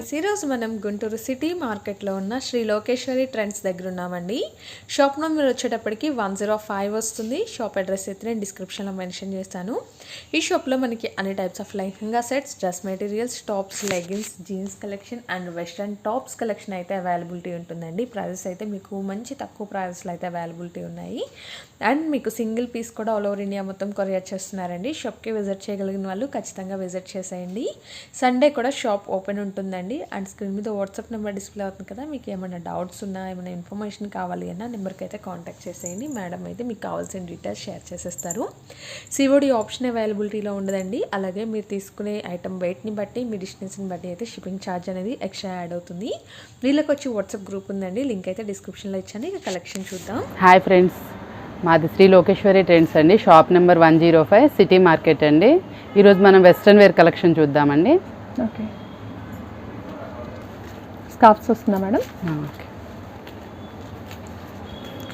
Friends, ఈరోజు మనం Guntur city మార్కెట్లో ఉన్న శ్రీ లోకేశ్వరి ట్రెండ్స్ దగ్గర ఉన్నామండి. షాప్ నెంబర్ వచ్చేటప్పటికి 105 వస్తుంది. షాప్ అడ్రస్ అయితే నేను డిస్క్రిప్షన్లో మెన్షన్ చేస్తాను. ఈ షాప్లో మనకి అన్ని types of lehenga sets, dress materials, tops, leggings, jeans collection and western tops collection అయితే అవైలబిలిటీ ఉంటుందండి. ప్రైజెస్ అయితే మీకు మంచి తక్కువ ప్రైజెస్లో అయితే అవైలబిలిటీ ఉన్నాయి. అండ్ మీకు సింగిల్ పీస్ కూడా ఆల్ ఓవర్ ఇండియా మొత్తం కొరియర్ చేస్తున్నారండి. షాప్కి విజిట్ చేయగలిగిన వాళ్ళు ఖచ్చితంగా విజిట్ చేసేయండి. సండే కూడా షాప్ ఓపెన్ ఉంటుందండి. అండ్ స్క్రీన్ మీద వాట్సాప్ నెంబర్ డిస్ప్లే అవుతుంది కదా, మీకు ఏమైనా డౌట్స్ ఉన్నా, ఏమైనా ఇన్ఫర్మేషన్ కావాలి అన్నా నెంబర్కి అయితే కాంటాక్ట్ చేసేయండి. మేడం అయితే మీకు కావాల్సిన డీటెయిల్స్ షేర్ చేసేస్తారు. సిఓడి ఆప్షన్ అవైలబిలిటీలో ఉండదండి. అలాగే మీరు తీసుకునే ఐటమ్ వెయిట్ని బట్టి, మీ డిస్టెన్స్ని బట్టి అయితే షిప్పింగ్ ఛార్జ్ అనేది ఎక్స్ట్రా యాడ్ అవుతుంది. వీళ్ళకి వచ్చి వాట్సాప్ గ్రూప్ ఉందండి, లింక్ అయితే డిస్క్రిప్షన్లో ఇచ్చాను. ఇక కలెక్షన్ చూద్దాం. హాయ్ ఫ్రెండ్స్, మాది శ్రీ లోకేశ్వరి ట్రెండ్స్ అండి. షాప్ నెంబర్ 105 సిటీ మార్కెట్ అండి. ఈరోజు మనం వెస్ట్రన్ వేర్ కలెక్షన్ చూద్దామండి. ఓకే, స్కార్ఫ్స్ వస్తుందా మేడం? ఓకే,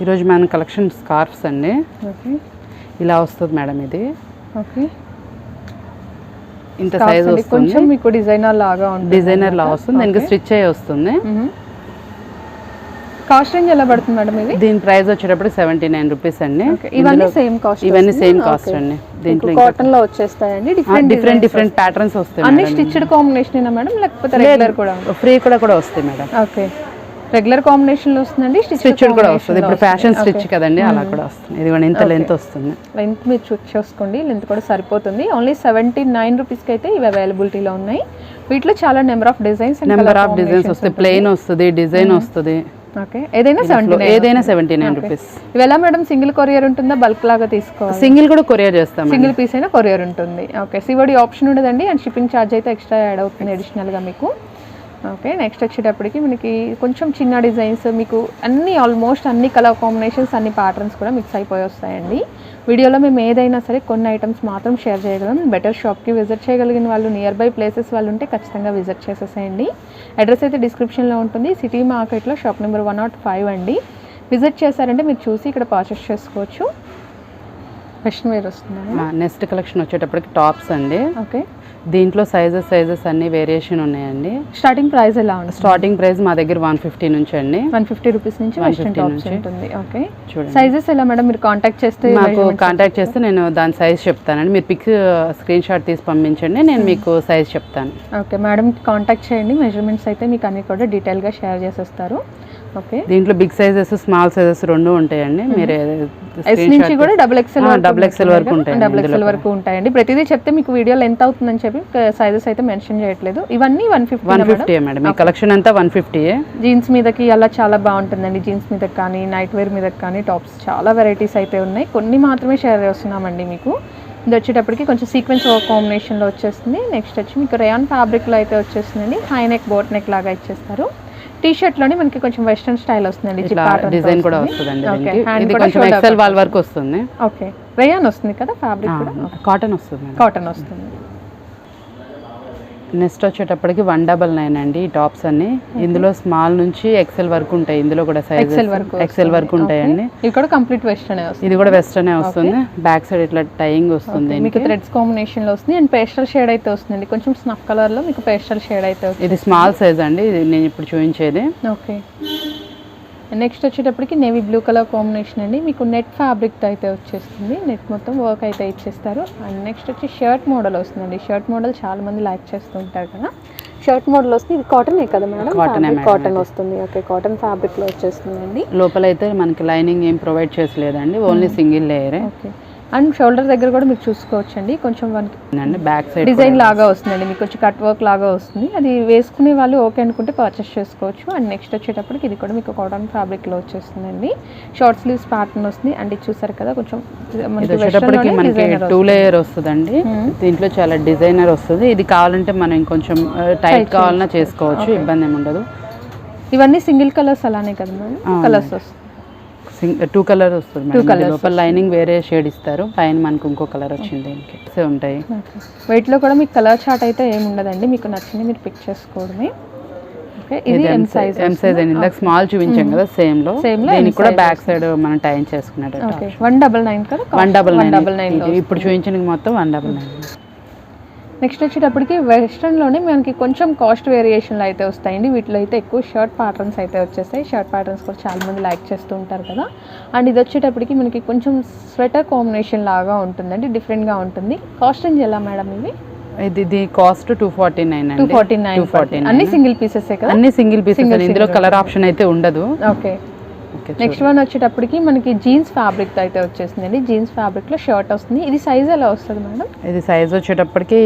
ఈరోజు మన కలెక్షన్ స్కార్ఫ్స్ అండి. ఓకే, ఇలా వస్తుంది మేడం. ఇది ఓకే, ఇంత సైజ్ వస్తుంది. కొంచెం మీకు డిజైనర్ లాగా ఉంటుంది. డిజైనర్ లా వస్తుంది. దీనికి స్టిచ్ అయ్యి వస్తుంది. కాస్ట్ రేంజ్ ఎలా పడుతుంది మేడం ఇది? దీని ప్రైస్ వచ్చేటప్పుడు 79 రూపీస్ అండి. ఇవన్నీ సేమ్ కాస్ట్? ఇవన్నీ సేమ్ కాస్ట్ అండి. దీంట్లో కాటన్ లో వచ్చేస్తాయండి. డిఫరెంట్ ప్యాటర్న్స్ వస్తాయి. అన్ని స్టిచ్డ్ కాంబినేషన్ ఏనా మేడం, లేకపోతే రెగ్యులర్ కూడా? ఫ్రీ కూడా వస్తాయి మేడం. ఓకే, రెగ్యులర్ కాంబినేషన్ లో వస్తుందండి, స్టిచ్డ్ కూడా వస్తుంది. ఇప్పుడు ఫ్యాషన్ స్టిచ్ కదండి, అలా కూడా వస్తుంది. ఇది కూడా ఇంత లెంత్ వస్తుంది. లెంత్ మీరు చూస్ చేసుకోండి, లెంత్ కూడా సరిపోతుంది. ఓన్లీ 79 రూపీస్కి అయితే ఇవి అవైలబిలిటీలో ఉన్నాయి. వీటిలో చాలా నెంబర్ ఆఫ్ డిజైన్స్ వస్తాయి. ప్లెయిన్ వస్తుంది, డిజైన్ వస్తుంది. ఓకే, ఏదైనా 79 రూపీస్. ఇవెలా మేడం, సింగిల్ కొరియర్ ఉంటుందా, బల్క్ లాగా తీసుకోవాలి? సింగిల్ కూడా కొరియర్ చేస్తాం. సింగిల్ పీస్ అయినా కొరియర్ ఉంటుంది. ఓకే, సిఓడి ఆప్షన్ ఉండదండి. అండ్ షిప్పింగ్ ఛార్జ్ అయితే ఎక్స్ట్రా యాడ్ అవుతుంది అడిషనల్గా మీకు. ఓకే, నెక్స్ట్ వచ్చేటప్పటికి మనకి కొంచెం చిన్న డిజైన్స్, మీకు అన్ని ఆల్మోస్ట్ అన్ని కలర్ కాంబినేషన్స్, అన్ని ప్యాటర్న్స్ కూడా మిక్స్ అయిపోయి వస్తాయండి. వీడియోలో మేము ఏదైనా సరే కొన్ని ఐటమ్స్ మాత్రం షేర్ చేయగలం. బెటర్ షాప్కి విజిట్ చేయగలిగిన వాళ్ళు, నియర్ బై ప్లేసెస్ వాళ్ళు ఉంటే ఖచ్చితంగా విజిట్ చేసేసేయండి. అడ్రస్ అయితే డిస్క్రిప్షన్లో ఉంటుంది. సిటీ మార్కెట్లో షాప్ నెంబర్ 105 అండి. విజిట్ చేశారంటే మీరు చూసి ఇక్కడ పర్చేస్ చేసుకోవచ్చు. వెస్ట్రన్ వేర్ వస్తుంది. నెక్స్ట్ కలెక్షన్ వచ్చేటప్పటికి టాప్స్ అండి. ఓకే, దీంట్లో సైజెస్ అన్ని వేరియేషన్ ఉన్నాయండి. స్టార్టింగ్ ప్రైస్ ఎలా ఉంది? స్టార్టింగ్ ప్రైస్ మా దగ్గర 150 నుంచి అండి. 150 రూపీస్ నుంచి వెస్ట్రన్ టాప్స్ ఉంటుంది. ఓకే, చూడండి సైజెస్ ఎలా మేడం, మీరు కాంటాక్ట్ చేస్తే నేను దాని సైజ్ చెప్తానండి. మీరు పిక్ స్క్రీన్ షాట్ తీసి పంపించండి, నేను మీకు సైజ్ చెప్తాను. ఓకే, మేడం కాంటాక్ట్ చేయండి. మెజర్మెంట్స్ అయితే మీకు అన్ని కూడా డీటెయిల్గా షేర్ చేసేస్తారు. ఓకే, దీంట్లో బిగ్ సైజెస్, స్మాల్ సైజెస్ రెండు ఉంటాయండి. మీరు ఎస్ నుంచి కూడా డబుల్ ఎక్స్ఎల్ వరకు ఉంటాయి. డబుల్ ఎక్స్ఎల్ వరకు ఉంటాయండి. ప్రతిదీ చెప్తే మీకు వీడియోలో ఎంత అవుతుందని చెప్పి సైజెస్ అయితే మెన్షన్ చేయట్లేదు. ఇవన్నీ 150 మేడం. ఈ కలెక్షన్ అంతా 150. జీన్స్ మీదకి అలా చాలా బాగుంటుందండి. జీన్స్ మీదకి కానీ, నైట్ వేర్ మీదకి కానీ టాప్స్ చాలా వెరైటీస్ అయితే ఉన్నాయి. కొన్ని మాత్రమే షేర్ చేస్తున్నామండి మీకు. ఇది వచ్చేటప్పటికి కొంచెం సీక్వెన్స్ వర్క్ కాంబినేషన్లో వచ్చేస్తుంది. నెక్స్ట్ వచ్చి మీకు రేయాన్ ఫ్యాబ్రిక్లో అయితే వచ్చేస్తుందండి. హై నెక్, బోట్ నెక్ లాగా ఇచ్చేస్తారు. టీ షర్ట్ లోని మనకి కొంచెం వెస్టర్న్ స్టైల్ వస్తుందండి. డిజైన్ కూడా వస్తుందండి. ఇది కొంచెం ఎక్సెల్ వాల్ వర్క్ వస్తుంది. ఓకే, రేయాన్ వస్తుంది కదా, ఫ్యాబ్రిక్ కూడా కాటన్ వస్తుంది. కాటన్ వస్తుంది. నెక్స్ట్ వచ్చేటప్పటికి 199 అండి. ఈ టాప్స్ అన్ని ఇందులో స్మాల్ నుంచి ఎక్సెల్ వరకు ఉంటాయి. ఇందులో కూడా సైజ్ ఎక్సెల్ వరకు ఉంటాయండి. ఇది కూడా కంప్లీట్ వెస్టర్న్ వస్తుంది. ఇది కూడా వెస్టర్న్ వస్తుంది. బ్యాక్ సైడ్ ఇట్లా టైయింగ్ వస్తుంది. మీకు థ్రెడ్స్ కాంబినేషన్ లో వస్తుంది. అండ్ పేస్టల్ షేడ్ అయితే వస్తుంది. కొంచెం స్నఫ్ కలర్ లో మీకు పేస్టల్ షేడ్ అయితే వస్తుంది. ఇది స్మాల్ సైజ్ అండి, ఇది నేను ఇప్పుడు చూపించేది. ఓకే, నెక్స్ట్ వచ్చేటప్పటికి నేవీ బ్లూ కలర్ కాంబినేషన్ అండి. మీకు నెట్ ఫ్యాబ్రిక్ అయితే వచ్చేస్తుంది. నెట్ మొత్తం వర్క్ అయితే ఇచ్చేస్తారు. అండ్ నెక్స్ట్ వచ్చి షర్ట్ మోడల్ వస్తుందండి. షర్ట్ మోడల్ చాలా మంది లైక్ చేస్తూ ఉంటారు కదా. షర్ట్ మోడల్ వస్తుంది. ఇది కాటనే కదా మేడం? కాటన్ వస్తుంది. ఓకే, కాటన్ ఫ్యాబ్రిక్ లో వచ్చేస్తుందండి. లోపల అయితే మనకి లైనింగ్ ఏం ప్రొవైడ్ చేసలేదండి, only single layer. Okay, and shoulder దగ్గర కూడా మీరు చూసుకోవచ్చండి. కొంచెం బ్యాక్ సైడ్ డిజైన్ లాగా వస్తుందండి. మీకు వచ్చి కట్ వర్క్ లాగా వస్తుంది. అది వేసుకునే వాళ్ళు ఓకే అనుకుంటే పర్చేస్ చేసుకోవచ్చు. అండ్ నెక్స్ట్ వచ్చేటప్పటికి ఇది కూడా మీకు కాటన్ ఫ్యాబ్రిక్ లో వచ్చేస్తుందండి. షార్ట్ స్లీవ్స్ ప్యాటర్న్ వస్తుంది. అండ్ ఇది చూసారు కదా, కొంచెం మనకి 2 లేయర్ వస్తుందండి. దీంట్లో చాలా డిజైనర్ వస్తుంది. ఇది కావాలంటే మనం ఇంకొంచెం టైట్ కావాలన్నా చేసుకోవచ్చు, ఇబ్బంది ఏమి ఉండదు. ఇవన్నీ సింగిల్ కలర్స్ అలానే కదా మేడం? కలర్స్ వస్తుంది. 2 కలర్ వస్తుంది. లోపల లైనింగ్ వేరే షేడ్ ఇస్తారు, పైన మనకు ఇంకో కలర్ వచ్చింది. దీనికి ఉంటాయి. వెయిట్ లో కూడా మీకు కలర్ చార్ట్ అయితే ఏమి ఉండదండి. మీకు నచ్చింది మీరు పిక్ చేసుకోవడమే. ఇది ఎం సైజ్ అండి. ఇందాక స్మాల్ చూపించాం కదా, సేమ్ లో దీనికి కూడా బ్యాక్ సైడ్ మనం టైన్ చేసుకున్నట్టు. 199 కదా? 199 ఇప్పుడు చూపించిన మొత్తం 199. నెక్స్ట్ వచ్చేటప్పటికి వెస్ట్రన్లోనే మనకి కొంచెం కాస్ట్ వేరియేషన్లు అయితే వస్తాయండి. వీటిలో అయితే ఎక్కువ షర్ట్ ప్యాటర్న్స్ అయితే వచ్చేస్తాయి. షర్ట్ ప్యాటర్న్స్ కూడా చాలామంది లైక్ చేస్తూ ఉంటారు కదా. అండ్ ఇది వచ్చేటప్పటికి మనకి కొంచెం స్వెటర్ కాంబినేషన్ లాగా ఉంటుందండి, డిఫరెంట్గా ఉంటుంది. కాస్ట్ రేంజ్ ఎలా మేడం ఇవి? ఇది కాస్ట్ 249 అండి. 249 అన్ని సింగిల్ పీసెస్ కదా? అన్ని సింగిల్ పీసెస్, ఇందులో కలర్ ఆప్షన్ అయితే ఉండదు. ఓకే. నెక్స్ట్ వన్ వచ్చేటప్పటికి మనకి జీన్స్ ఫ్యాబ్రిక్ అయితే వచ్చేసిందండి. జీన్స్ ఫ్యాబ్రిక్లో షర్ట్ వస్తుంది. ఇది సైజ్ ఎలా వస్తుంది మేడం? ఇది సైజ్ వచ్చేటప్పటికి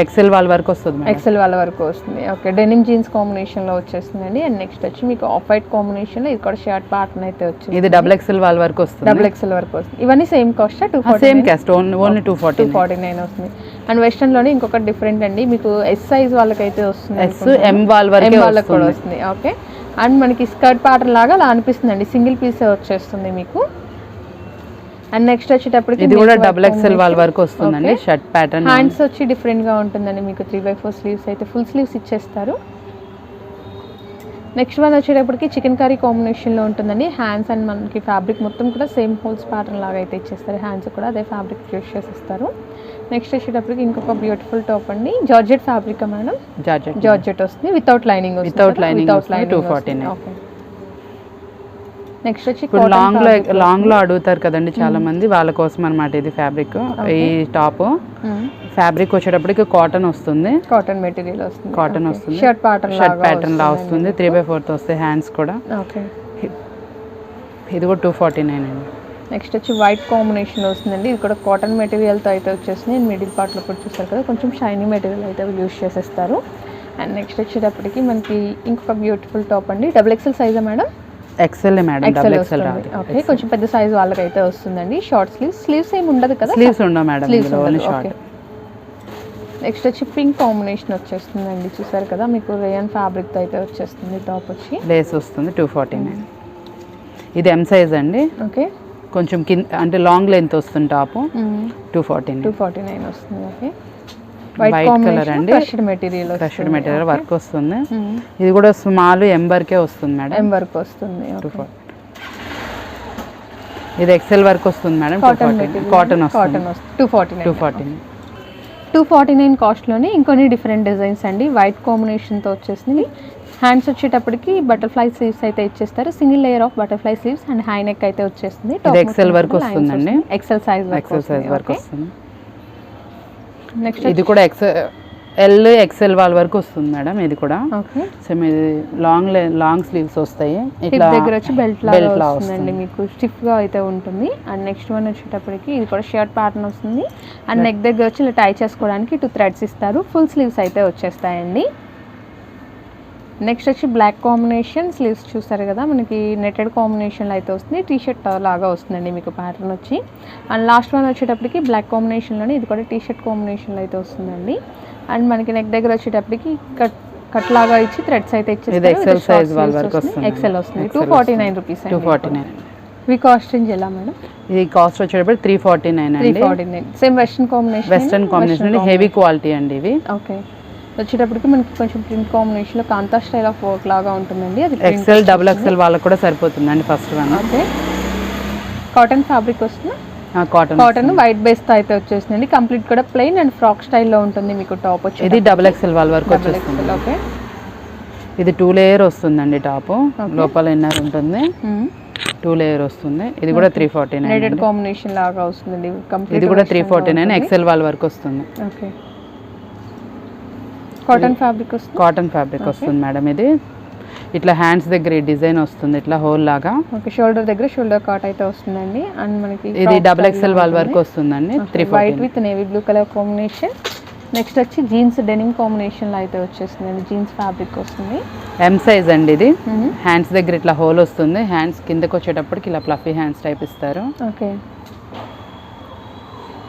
ఎక్సెల్ వాళ్ళ వరకు వస్తుంది. ఎక్సెల్ వాళ్ళ వరకు వస్తుంది. ఓకే, డెనిమ్ జీన్స్ కాంబినేషన్లో వచ్చేస్తుందండి. అండ్ నెక్స్ట్ వచ్చి మీకు ఆఫ్ వైట్ కాంబినేషన్లో ఇది కూడా షర్ట్ ప్యాటర్న్ అయితే వచ్చింది. ఇది డబుల్ ఎక్సెల్ వాళ్ళ వరకు వస్తుంది. డబుల్ ఎక్సెల్ వరకు వస్తుంది. ఇవన్నీ same cost? Same cost, only 249 వస్తుంది. అండ్ వెస్టర్న్లోనే ఇంకొక డిఫరెంట్ అండి, మీకు ఎస్ సైజ్ వాళ్ళకైతే వస్తుంది, ఎస్ ఎం వాళ్ళకి కూడా వస్తుంది. ఓకే. అండ్ మనకి స్కర్ట్ ప్యాటర్న్ లాగా అలా అనిపిస్తుందండి, సింగిల్ పీస్ వచ్చేస్తుంది మీకు. అండ్ నెక్స్ట్ వచ్చేటప్పటికి ఇది కూడా డబుల్ ఎక్సెల్ వాళ్ళ వరకు వస్తుందండి. షర్ట్ ప్యాటర్న్, హ్యాండ్స్ వచ్చి డిఫరెంట్గా ఉంటుందండి. మీకు 3/4 స్లీవ్స్ అయితే ఫుల్ స్లీవ్స్ ఇచ్చేస్తారు. నెక్స్ట్ వన్ వచ్చేటప్పటికి చికెన్ కర్రీ కాంబినేషన్లో ఉంటుందండి. హ్యాండ్స్ అండ్ మనకి ఫ్యాబ్రిక్ మొత్తం కూడా సేమ్ హోల్స్ ప్యాటర్న్ లాగా అయితే ఇచ్చేస్తారు. హ్యాండ్స్ కూడా అదే ఫ్యాబ్రిక్ యూస్ చేసేస్తారు. నెక్స్ట్ వచ్చేటప్పటికి ఇంకొక బ్యూటిఫుల్ టాప్ అండి. Georgette fabric madam? జార్జెట్ వస్తుంది, without lining. Without lining 249. Okay. Next వచ్చి లాంగ్ లో అడుగుతారు కదండి చాలా మంది, వాళ్ళ కోసం అన్నమాట ఇది ఫ్యాబ్రిక్. ఈ టాప్ ఫ్యాబ్రిక్ వచ్చేటప్పటికి కాటన్ వస్తుంది, కాటన్ మెటీరియల్ వస్తుంది. కాటన్ వస్తుంది, షర్ట్ ప్యాటర్న్ లా వస్తుంది. 3/4 వస్తాయి హ్యాండ్స్ కూడా. ఓకే. ఇది కూడా 249 అండి. నెక్స్ట్ వచ్చి వైట్ కాంబినేషన్ వస్తుందండి. ఇది కూడా కాటన్ మెటీరియల్తో అయితే వచ్చేస్తుంది. మిడిల్ పార్ట్లో కూడా చూస్తారు కదా, కొంచెం షైనీ మెటీరియల్ అయితే యూస్ చేసేస్తారు. అండ్ నెక్స్ట్ వచ్చేటప్పటికి మనకి ఇంకొక బ్యూటిఫుల్ టాప్ అండి. డబుల్ ఎక్సెల్ సైజా madam? XL madam, double XL రాదు. ఓకే, కొంచెం పెద్ద సైజ్ వాళ్ళకైతే వస్తుందండి. షార్ట్ స్లీవ్స్ ఏమి ఉండదు కదా? స్లీవ్స్ ఉండవు మేడం, ఓన్లీ షార్ట్. నెక్స్ట్ వచ్చి పింక్ కాంబినేషన్ వచ్చేస్తుందండి. చూసారు కదా, మీకు రేయన్ ఫ్యాబ్రిక్తో అయితే వచ్చేస్తుంది. టాప్ వచ్చి లేస్ వస్తుంది. 249. ఇది ఎం సైజ్ అండి. ఓకే, కొంచెం కింద అంటే లాంగ్ లెంత్ వస్తుంది టాప్. 249 వస్తుంది. ఓకే. వైట్ కలర్ అండి, క్రష్డ్ మెటీరియల్ వర్క్ వస్తుంది. ఇది కూడా స్మాల్ ఎంబర్కే వస్తుంది మేడం, ఎంబర్కి వస్తుంది. ఇది ఎక్సెల్ వర్క్ వస్తుంది మేడం. కాటన్ వస్తుంది. 249 కాస్ట్లోనే ఇంకొన్ని డిఫరెంట్ డిజైన్స్ అండి. వైట్ కాంబినేషన్తో వచ్చేసింది. హ్యాండ్స్ వచ్చేటప్పటికి బటర్ఫ్లై స్లీవ్స్ అయితే ఇచ్చేస్తారు. Single layer of butterfly sleeves and high neck అయితే వచ్చేస్తుంది. ఎక్సెల్ వర్క్ వస్తుందండి, ఎక్సెల్ సైజ్ వర్క్ వస్తుంది. నెక్స్ట్ ఇది కూడా ఎక్సెల్ వాళ్ళ వరకు వస్తుంది మేడం. ఇది కూడా సేమ్, ఇది లాంగ్ స్లీవ్స్ వస్తాయి. ఇట్లా దగ్గర వచ్చి బెల్ట్ లాగా వస్తుందండి, మీకు స్టిఫ్ గా అయితే ఉంటుంది. అండ్ నెక్స్ట్ వన్ వచ్చేటప్పటికి ఇది కూడా షర్ట్ ప్యాటర్న్ వస్తుంది. అండ్ నెక్ దగ్గర వచ్చి ఇలా టై చేసుకోవడానికి 2 థ్రెడ్స్ ఇస్తారు. ఫుల్ స్లీవ్స్ అయితే వచ్చేస్తాయండి. నెక్స్ట్ వచ్చి బ్లాక్ కాంబినేషన్ స్లీవ్స్ చూస్తారు కదా, మనకి నెటెడ్ కాంబినేషన్లో అయితే వస్తుంది. టీషర్ట్ లాగా వస్తుందండి మీకు ప్యాటర్న్ వచ్చి. అండ్ లాస్ట్ వన్ వచ్చేటప్పటికి బ్లాక్ కాంబినేషన్లోనే ఇది కూడా టీషర్ట్ కాంబినేషన్లో అయితే వస్తుందండి. అండ్ మనకి నెక్ దగ్గర వచ్చేటప్పటికి కట్ లాగా ఇచ్చి థ్రెడ్స్ అయితే ఇచ్చేస్తారు. ఎక్సెల్ సైజ్ వాళ్ళ వరకు వస్తుంది. ఎక్సెల్ వస్తుంది. 249 రూపీస్. 249. ఇవి కాస్ట్ రేంజ్ ఎలా మేడం? ఇది కాస్ట్ వచ్చేటప్పుడు 349 అండి. 349. Same western combination, heavy quality అండి ఇవి. ఓకే. వచ్చేటప్పటికి మనకి కొంచెం ప్రింట్ కాంబినేషన్లో కాంతా స్టైల్ ఆఫ్ వర్క్ లాగా ఉంటుందండి. అది ఎక్సెల్ డబుల్ ఎక్సెల్ వాళ్ళకి కూడా సరిపోతుందండి. First one. Okay. Cotton fabric వస్తుంది. కాటన్ వైట్ బేస్తో అయితే వచ్చేసిందండి. కంప్లీట్ కూడా ప్లెయిన్ అండ్ ఫ్రాక్ స్టైల్లో ఉంటుంది మీకు టాప్ వచ్చి. ఇది డబుల్ ఎక్సెల్ వాళ్ళ వరకు వచ్చేస్తుంది. ఓకే. ఇది 2 లేయర్ వస్తుందండి టాప్, లోపల ఇన్నర్ ఉంటుంది. 2 లేయర్ వస్తుంది. ఇది కూడా 349. నెటెడ్ కాంబినేషన్ లాగా వస్తుందండి. ఇది కూడా 349. ఎక్సెల్ వాళ్ళ వరకు వస్తుంది. ఓకే. కాటన్ ఫ్యాబ్రిక్ వస్తుంది మేడం. ఇది ఇట్లా హ్యాండ్స్ దగ్గర ఈ డిజైన్ వస్తుంది, ఇట్లా హోల్ లాగా. ఓకే. షోల్డర్ దగ్గర షోల్డర్ కాట్ అయితే వస్తుందండి. అండ్ మనకి ఇది డబుల్ ఎక్సెల్ వాళ్ళ వరకు వస్తుందండి. 349. White with navy blue colour combination. Next వచ్చి జీన్స్ డెనిమ్ కాంబినేషన్లో అయితే వచ్చేస్తుందండి. జీన్స్ ఫ్యాబ్రిక్ వస్తుంది. ఎం సైజ్ అండి ఇది. హ్యాండ్స్ దగ్గర ఇట్లా హోల్ వస్తుంది. హ్యాండ్స్ కిందకి వచ్చేటప్పటికి ఇలా ఫ్లఫీ హ్యాండ్స్ టైప్ ఇస్తారు. ఓకే.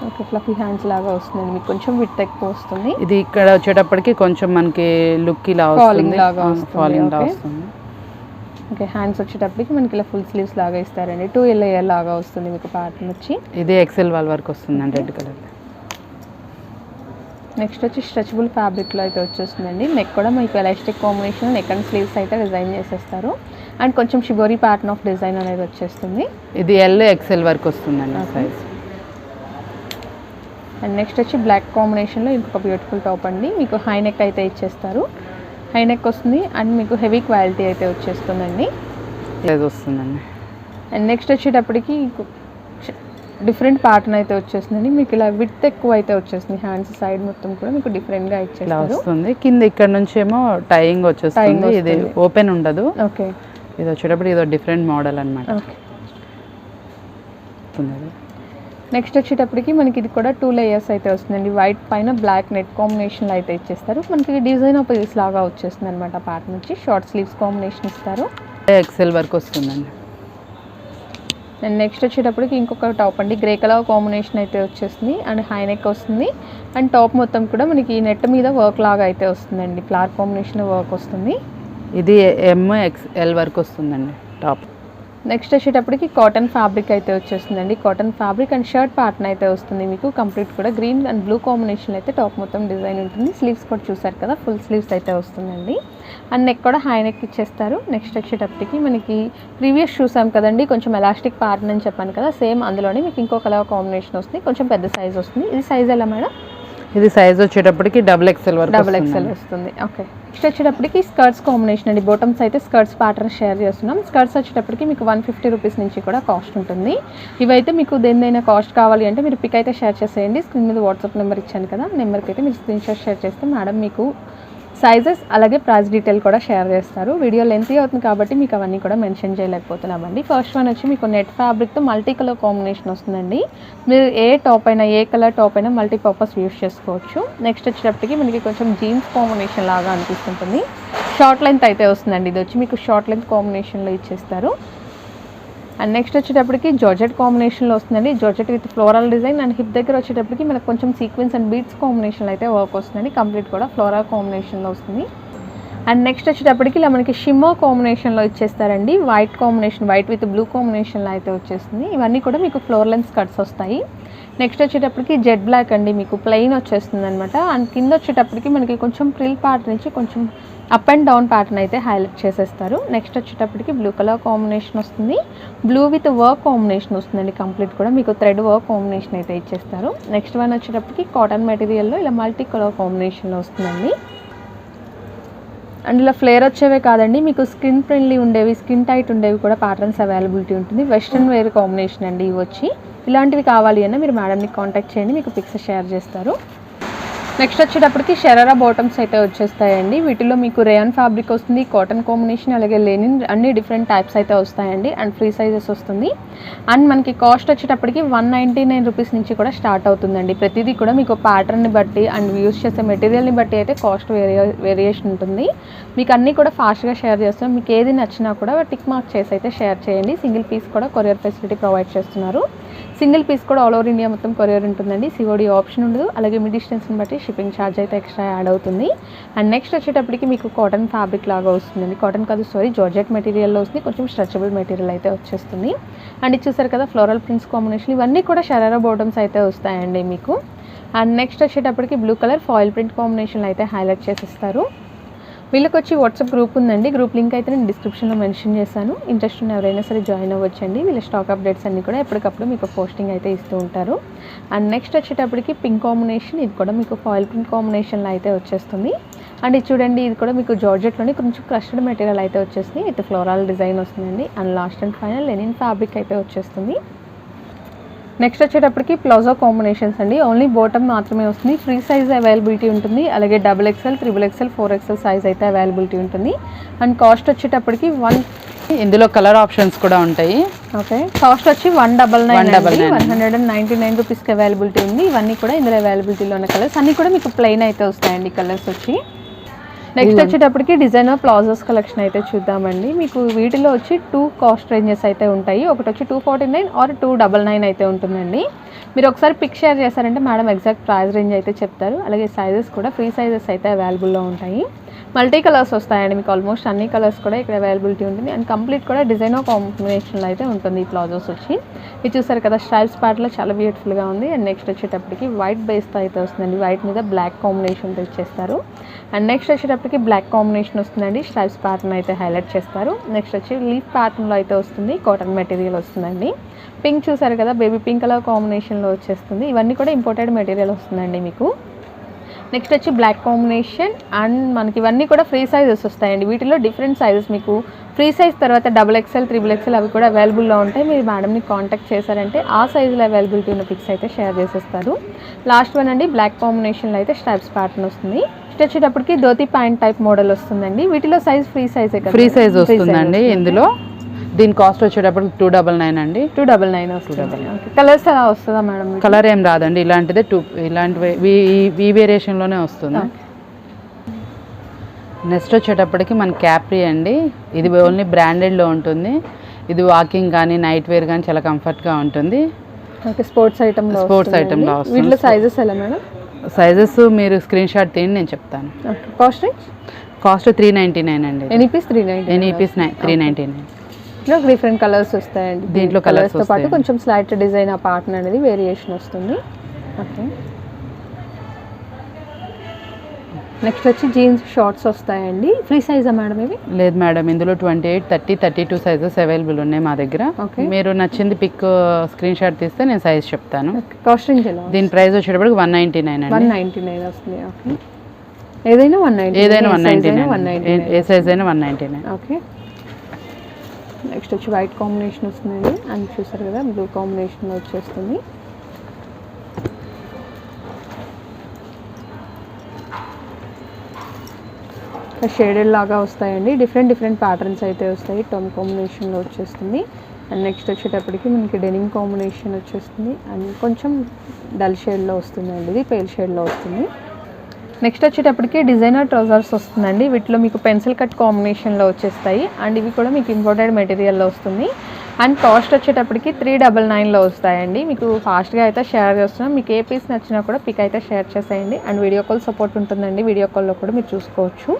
ఓకే, ఫ్లఫీ హ్యాండ్స్ లాగా వస్తుంది. మీకు కొంచెం విత్ ఎక్కువ వస్తుంది. ఇది ఇక్కడ వచ్చేటప్పటికి కొంచెం మనకి లుక్ ఇలా వస్తుంది, ఫాలింగ్ లాగా వస్తుంది. ఓకే. హ్యాండ్స్ వచ్చేటప్పటికి మనకి ఇలా ఫుల్ స్లీవ్స్ లాగా ఇస్తారండి. 2 లేయర్ లాగా వస్తుంది మీకు ప్యాటర్న్ వచ్చి. ఇది ఎక్సెల్ వాళ్ళ వరకు వస్తుందండి, రెడ్ కలర్. నెక్స్ట్ వచ్చి స్ట్రెచబుల్ ఫ్యాబ్రిక్లో అయితే వచ్చేస్తుందండి. నెక్ కూడా మీకు elastic combination neck and sleeves అయితే డిజైన్ చేసేస్తారు. అండ్ కొంచెం షిబోరీ ప్యాటర్న్ ఆఫ్ డిజైన్ అనేది వచ్చేస్తుంది. ఇది ఎక్సెల్ వరకు వస్తుందండి సైజ్. అండ్ నెక్స్ట్ వచ్చి బ్లాక్ కాంబినేషన్లో ఇంకొక బ్యూటిఫుల్ టాప్ అండి. మీకు హై నెక్ అయితే ఇచ్చేస్తారు, హై నెక్ వస్తుంది అండ్ మీకు హెవీ క్వాలిటీ అయితే వచ్చేస్తుందండి. వస్తుందండి. అండ్ నెక్స్ట్ వచ్చేటప్పటికి డిఫరెంట్ ప్యాటర్న్ అయితే వచ్చేస్తుందండి. మీకు ఇలా విడ్త్ ఎక్కువ అయితే వచ్చేస్తుంది, హ్యాండ్స్ సైడ్ మొత్తం కూడా మీకు డిఫరెంట్గా ఇచ్చేస్తారు. వస్తుంది కింద ఇక్కడ నుంచి ఏమో టైయింగ్ వచ్చేస్తుంది, ఇది ఓపెన్ ఉండదు. ఓకే, ఇది వచ్చేటప్పుడు ఇది డిఫరెంట్ మోడల్ అనమాట. నెక్స్ట్ వచ్చేటప్పటికి మనకి ఇది కూడా 2 లేయర్స్ అయితే వస్తుందండి. వైట్ పైన బ్లాక్ నెట్ కాంబినేషన్లో అయితే ఇచ్చేస్తారు. మనకి డిజైన్ ఆఫ్ పీస్ లాగా వచ్చేస్తుంది అనమాట. ప్యాటర్న్ వచ్చి షార్ట్ స్లీవ్స్ కాంబినేషన్ ఇస్తారు, ఎక్సెల్ వర్క్ వస్తుందండి. అండ్ నెక్స్ట్ వచ్చేటప్పటికి ఇంకొక టాప్ అండి, గ్రే కలర్ కాంబినేషన్ అయితే వచ్చేస్తుంది అండ్ హై నెక్ వస్తుంది. అండ్ టాప్ మొత్తం కూడా మనకి నెట్ మీద వర్క్ లాగా అయితే వస్తుందండి, ఫ్లవర్ కాంబినేషన్ వర్క్ వస్తుంది. ఇది MXL వర్క్ వస్తుందండి టాప్. నెక్స్ట్ వచ్చేటప్పటికి కాటన్ ఫ్యాబ్రిక్ అయితే వచ్చేస్తుందండి. Cotton fabric and shirt pattern అయితే వస్తుంది మీకు. కంప్లీట్ కూడా గ్రీన్ అండ్ బ్లూ కాంబినేషన్ అయితే టాప్ మొత్తం డిజైన్ ఉంటుంది. స్లీవ్స్ కూడా చూసారు కదా, ఫుల్ స్లీవ్స్ అయితే వస్తుందండి. అండ్ నెక్ కూడా హై నెక్ ఇచ్చేస్తారు. నెక్స్ట్ వచ్చేటప్పటికి మనకి ప్రీవియస్ చూసాం కదండి, కొంచెం ఎలాస్టిక్ ప్యాటర్న్ అని చెప్పాను కదా, సేమ్ అందులోనే మీకు ఇంకో కలర్ కాంబినేషన్ వస్తుంది, కొంచెం పెద్ద సైజ్ వస్తుంది. ఇది సైజ్ ఎలా మేడం? ఇది సైజ్ వచ్చేటప్పటికి XXL వరకు XXL వస్తుంది. ఓకే, నెక్స్ట్ వచ్చేటప్పటికి స్కర్ట్స్ కాంబినేషన్ అండి. బాటమ్స్ అయితే స్కర్ట్స్ ప్యాటర్న్ షేర్ చేస్తున్నాం. స్కర్ట్స్ వచ్చేటప్పటికి మీకు 150 రూపీస్ నుంచి కూడా కాస్ట్ ఉంటుంది. ఇవైతే మీకు దేనిదైనా కాస్ట్ కావాలి అంటే మీరు పిక్ అయితే షేర్ చేసేయండి. స్క్రీన్ మీద వాట్సాప్ నెంబర్ ఇచ్చాను కదా, నెంబర్కి అయితే మీరు స్క్రీన్ షాట్ షేర్ చేస్తే మేడం మీకు సైజెస్ అలాగే ప్రైస్ డీటెయిల్ కూడా షేర్ చేస్తారు. వీడియో లెంతీ అవుతుంది కాబట్టి మీకు అవన్నీ కూడా మెన్షన్ చేయలేకపోతున్నామండి. ఫస్ట్ వన్ వచ్చి మీకు నెట్ ఫ్యాబ్రిక్తో మల్టీ కలర్ కాంబినేషన్ వస్తుందండి. మీరు ఏ టాప్ అయినా, ఏ కలర్ టాప్ అయినా మల్టీపర్పస్ యూస్ చేసుకోవచ్చు. నెక్స్ట్ వచ్చేటప్పటికి మనకి కొంచెం జీన్స్ కాంబినేషన్ లాగా అనిపిస్తుంటుంది. షార్ట్ లెంత్ అయితే వస్తుందండి. ఇది వచ్చి మీకు షార్ట్ లెంత్ కాంబినేషన్లో ఇచ్చేస్తారు. అండ్ నెక్స్ట్ వచ్చేటప్పటికి జార్జెట్ కాంబినేషన్లో వస్తుందండి. Georgette with floral design and hip దగ్గర వచ్చేటప్పటికి మనకు కొంచెం సీక్వెన్స్ అండ్ బీట్స్ కాంబినేషన్లో అయితే వర్క్ వస్తుందండి. కంప్లీట్ కూడా ఫ్లోరల్ కాంబినేషన్లో వస్తుంది. అండ్ నెక్స్ట్ వచ్చేటప్పటికి ఇలా మనకి షిమ్మర్ కాంబినేషన్లో ఇచ్చేస్తారండి. White combination, white with blue కాంబినేషన్లో అయితే వచ్చేస్తుంది. ఇవన్నీ కూడా మీకు ఫ్లోర్ లెంత్ స్కర్ట్స్ వస్తాయి. నెక్స్ట్ వచ్చేటప్పటికి జెడ్ బ్లాక్ అండి, మీకు ప్లెయిన్ వచ్చేస్తుంది అనమాట. అండ్ కింద వచ్చేటప్పటికి మనకి కొంచెం ప్రిల్ పార్ట్ నుంచి కొంచెం అప్ అండ్ డౌన్ ప్యాటర్న్ అయితే హైలైట్ చేసేస్తారు. నెక్స్ట్ వచ్చేటప్పటికి బ్లూ కలర్ కాంబినేషన్ వస్తుంది, బ్లూ విత్ వర్క్ కాంబినేషన్ వస్తుందండి. కంప్లీట్ కూడా మీకు థ్రెడ్ వర్క్ కాంబినేషన్ అయితే ఇచ్చేస్తారు. నెక్స్ట్ వన్ వచ్చేటప్పటికి కాటన్ మెటీరియల్లో ఇలా మల్టీ కలర్ కాంబినేషన్లో వస్తుందండి. అండ్ ఇలా ఫ్లేర్ వచ్చేవే కాదండి, మీకు స్కిన్ ఫ్రెండ్లీ ఉండేవి, స్కిన్ టైట్ ఉండేవి కూడా ప్యాటర్న్స్ అవైలబిలిటీ ఉంటుంది. వెస్ట్రన్ వేర్ కాంబినేషన్ అండి ఇవి వచ్చి. ఇలాంటివి కావాలి అన్న మీరు మేడంని కాంటాక్ట్ చేయండి, మీకు పిక్స్ షేర్ చేస్తారు. నెక్స్ట్ వచ్చేటప్పటికి షరారా బాటమ్స్ అయితే వచ్చేస్తాయండి. వీటిలో మీకు రేయాన్ ఫ్యాబ్రిక్ వస్తుంది, కాటన్ కాంబినేషన్ అలాగే లెనిన్ అన్ని డిఫరెంట్ టైప్స్ అయితే వస్తాయండి. అండ్ ఫ్రీ సైజెస్ వస్తుంది. అండ్ మనకి కాస్ట్ వచ్చేటప్పటికి 199 రూపీస్ నుంచి కూడా స్టార్ట్ అవుతుందండి. ప్రతిదీ కూడా మీకు ప్యాటర్న్ని బట్టి అండ్ యూస్ చేసే మెటీరియల్ని బట్టి అయితే కాస్ట్ వేరియేషన్ ఉంటుంది. మీకు అన్నీ కూడా ఫాస్ట్గా షేర్ చేస్తాం. మీకు ఏది నచ్చినా కూడా టిక్ మార్క్ చేసి అయితే షేర్ చేయండి. సింగిల్ పీస్ కూడా కొరియర్ ఫెసిలిటీ ప్రొవైడ్ చేస్తున్నారు. సింగిల్ పీస్ కూడా ఆల్ ఓవర్ ఇండియా మొత్తం కొరియర్ ఉంటుందండి. సిఓడి ఆప్షన్ ఉండదు. అలాగే మీ డిస్టెన్స్ని బట్టి షిప్పింగ్ ఛార్జ్ అయితే ఎక్స్ట్రా యాడ్ అవుతుంది. అండ్ నెక్స్ట్ వచ్చేటప్పటికి మీకు కాటన్ ఫ్యాబ్రిక్ లాగా వస్తుందండి. కాటన్ కాదు సారీ, జార్జెట్ మెటీరియల్లో వస్తుంది. కొంచెం స్ట్రెచబుల్ మెటీరియల్ అయితే వచ్చేస్తుంది. అండ్ ఇది చూసారు కదా ఫ్లోరల్ ప్రింట్స్ కాంబినేషన్, ఇవన్నీ కూడా షరారా బాటమ్స్ అయితే వస్తాయండి మీకు. అండ్ నెక్స్ట్ వచ్చేటప్పటికి బ్లూ కలర్ ఫాయిల్ ప్రింట్ కాంబినేషన్లో అయితే హైలైట్ చేసిస్తారు. వీళ్ళకి వచ్చి వాట్సాప్ గ్రూప్ ఉందండి. గ్రూప్ లింక్ అయితే నేను డిస్క్రిప్షన్లో మెన్షన్ చేశాను. ఇంట్రెస్ట్ ఉన్న ఎవరైనా సరే జాయిన్ అవ్వచ్చండి. వీళ్ళ స్టాక్ అప్డేట్స్ అన్నీ కూడా ఎప్పటికప్పుడు మీకు పోస్టింగ్ అయితే ఇస్తూ ఉంటారు. అండ్ నెక్స్ట్ వచ్చేటప్పటికి పింక్ కాంబినేషన్, ఇది కూడా మీకు ఫాయిల్ ప్రింట్ కాంబినేషన్లో అయితే వచ్చేస్తుంది. అండ్ ఇది చూడండి, ఇది కూడా మీకు జార్జెట్లోని కొంచెం క్రష్డ్ మెటీరియల్ అయితే వచ్చేస్తుంది. విత్ ఫ్లోరల్ డిజైన్ వస్తుందండి. And last and final linen fabric అయితే వచ్చేస్తుంది. నెక్స్ట్ వచ్చేటప్పటికి ప్లాజో కాంబినేషన్స్ అండి. ఓన్లీ బాటమ్ మాత్రమే వస్తుంది. ఫ్రీ సైజ్ అవైలబిలిటీ ఉంటుంది. అలాగే XXL, XXL, 4XL సైజ్ అయితే అవైలబిలిటీ ఉంటుంది. అండ్ కాస్ట్ వచ్చేటప్పటికి ఇందులో కలర్ ఆప్షన్స్ కూడా ఉంటాయి. ఓకే, కాస్ట్ వచ్చి 199 రూపీస్కి అవైలబిలిటీ ఉంది. ఇవన్నీ కూడా ఇందులో అవైలబిలిటీలో ఉన్న కలర్స్ అన్నీ కూడా మీకు ప్లెయిన్ అయితే వస్తాయండి కలర్స్ వచ్చి. నెక్స్ట్ వచ్చేటప్పటికి డిజైనర్ ప్లాజోస్ కలెక్షన్ అయితే చూద్దామండి. మీకు వీటిలో వచ్చి 2 కాస్ట్ రేంజెస్ అయితే ఉంటాయి. ఒకటి వచ్చి 249 ఆర్ 299 అయితే ఉంటుందండి. మీరు ఒకసారి పిక్ షేర్ చేశారంటే మేడం ఎగ్జాక్ట్ ప్రైస్ రేంజ్ అయితే చెప్తారు. అలాగే సైజెస్ కూడా ఫ్రీ సైజెస్ అయితే అవైలబుల్లో ఉంటాయి. మల్టీ కలర్స్ వస్తాయండి మీకు. ఆల్మోస్ట్ అన్ని కలర్స్ కూడా ఇక్కడ అవైలబిలిటీ ఉంటుంది. అండ్ కంప్లీట్ కూడా డిజైనర్ కాంబినేషన్లో అయితే ఉంటుంది ఈ ప్లాజోస్ వచ్చి. ఇది చూసారు కదా స్ట్రైప్స్ ప్యాటర్న్లో చాలా బ్యూటిఫుల్గా ఉంది. అండ్ నెక్స్ట్ వచ్చేటప్పటికి వైట్ బేస్తో అయితే వస్తుందండి. వైట్ మీద బ్లాక్ కాంబినేషన్తో ఇచ్చేస్తారు. అండ్ నెక్స్ట్ వచ్చేటప్పటికి బ్లాక్ కాంబినేషన్ వస్తుందండి, స్ట్రైప్స్ ప్యాటర్న్ అయితే హైలైట్ చేస్తారు. నెక్స్ట్ వచ్చి లీఫ్ ప్యాటర్న్లో అయితే వస్తుంది, కాటన్ మెటీరియల్ వస్తుందండి. పింక్ చూసారు కదా, బేబీ పింక్ కలర్ కాంబినేషన్లో వచ్చేస్తుంది. ఇవన్నీ కూడా ఇంపోర్టెడ్ మెటీరియల్ వస్తుందండి మీకు. నెక్స్ట్ వచ్చి బ్లాక్ కాంబినేషన్ అండ్ మనకి ఇవన్నీ కూడా ఫ్రీ సైజెస్ వస్తాయండి. వీటిలో డిఫరెంట్ సైజెస్ మీకు ఫ్రీ సైజ్ తర్వాత XXL, XXL అవి కూడా అవైలబుల్లో ఉంటాయి. మీరు మేడంని కాంటాక్ట్ చేశారంటే ఆ సైజులో అవైలబిలిటీ ఉన్న పిక్స్ అయితే షేర్ చేసేస్తారు. లాస్ట్ వన్ అండి, బ్లాక్ కాంబినేషన్లో అయితే స్ట్రైప్స్ ప్యాటర్న్ వస్తుంది. నెక్స్ట్ వచ్చేటప్పటికి ధోతి ప్యాంట్ టైప్ మోడల్ వస్తుందండి. వీటిలో సైజ్ ఫ్రీ సైజ్ వస్తుందండి. ఇందులో దీని కాస్ట్ వచ్చేటప్పటికి 299 అండి. 299 వస్తుంది. కలర్స్ అలా వస్తుందా మేడం? కలర్ ఏం రాదండి, ఇలాంటిదే ఇలాంటివి ఈ వేరియేషన్లోనే వస్తుంది. నెక్స్ట్ వచ్చేటప్పటికి మన క్యాప్రీ అండి. ఇది ఓన్లీ బ్రాండెడ్లో ఉంటుంది. ఇది వాకింగ్ కానీ నైట్ వేర్ కానీ చాలా కంఫర్ట్గా ఉంటుంది. స్పోర్ట్స్ ఐటమ్లో వస్తుంది. వీటిలో సైజెస్ ఎలా మేడం? సైజెస్ మీరు స్క్రీన్ షాట్ తీయండి, నేను చెప్తాను. కాస్ట్ 399 అండి. Any piece 399. Any piece 399. ఇందులో డిఫరెంట్ కలర్స్ వస్తాయండి. దీంట్లో కలర్స్తో పాటు కొంచెం స్లైట్ డిజైన్ ఆ ప్యాటర్న్ అనేది వేరియేషన్ వస్తుంది. ఓకే. నెక్స్ట్ వచ్చి జీన్స్ షార్ట్స్ వస్తాయండి. ఫ్రీ సైజా మేడం ఇవి? లేదు మేడం, ఇందులో 28, 30, 32 సైజెస్ అవైలబుల్ ఉన్నాయి మా దగ్గర. మీరు నచ్చింది పిక్ స్క్రీన్ షాట్ తీస్తే నేను సైజ్ చెప్తాను. కాస్ట్ రేంజ్ ఎలా? దీని ప్రైస్ వచ్చేటప్పటికి 199 అండి. 199 వస్తుంది. ఓకే. ఏదైనా 199. ఏ సైజ్ అయినా 199. ఓకే. నెక్స్ట్ వచ్చి వైట్ కాంబినేషన్ వస్తుందండి. అండ్ చూసారు కదా, బ్లూ కాంబినేషన్లో వచ్చేస్తుంది. షేడెడ్ లాగా వస్తాయండి. డిఫరెంట్ ప్యాటర్న్స్ అయితే వస్తాయి. టోన్ కాంబినేషన్లో వచ్చేస్తుంది. అండ్ నెక్స్ట్ వచ్చేటప్పటికి మనకి డెనిమ్ కాంబినేషన్ వచ్చేస్తుంది. అండ్ కొంచెం డల్ షేడ్లో వస్తుందండి, ఇది పేల్ షేడ్లో వస్తుంది. నెక్స్ట్ వచ్చేటప్పటికి డిజైనర్ ట్రౌజర్స్ వస్తుందండి. వీటిలో మీకు పెన్సిల్ కట్ కాంబినేషన్లో వచ్చేస్తాయి. అండ్ ఇవి కూడా మీకు ఇంపోర్టెడ్ మెటీరియల్లో వస్తుంది. అండ్ కాస్ట్ వచ్చేటప్పటికి 399లో వస్తాయండి. మీకు ఫాస్ట్గా అయితే షేర్ చేస్తున్నాం. మీకు ఏ పీస్ నచ్చినా కూడా పిక్ అయితే షేర్ చేసేయండి. అండ్ వీడియో కాల్ సపోర్ట్ ఉంటుందండి, వీడియో కాల్లో కూడా మీరు చూసుకోవచ్చు.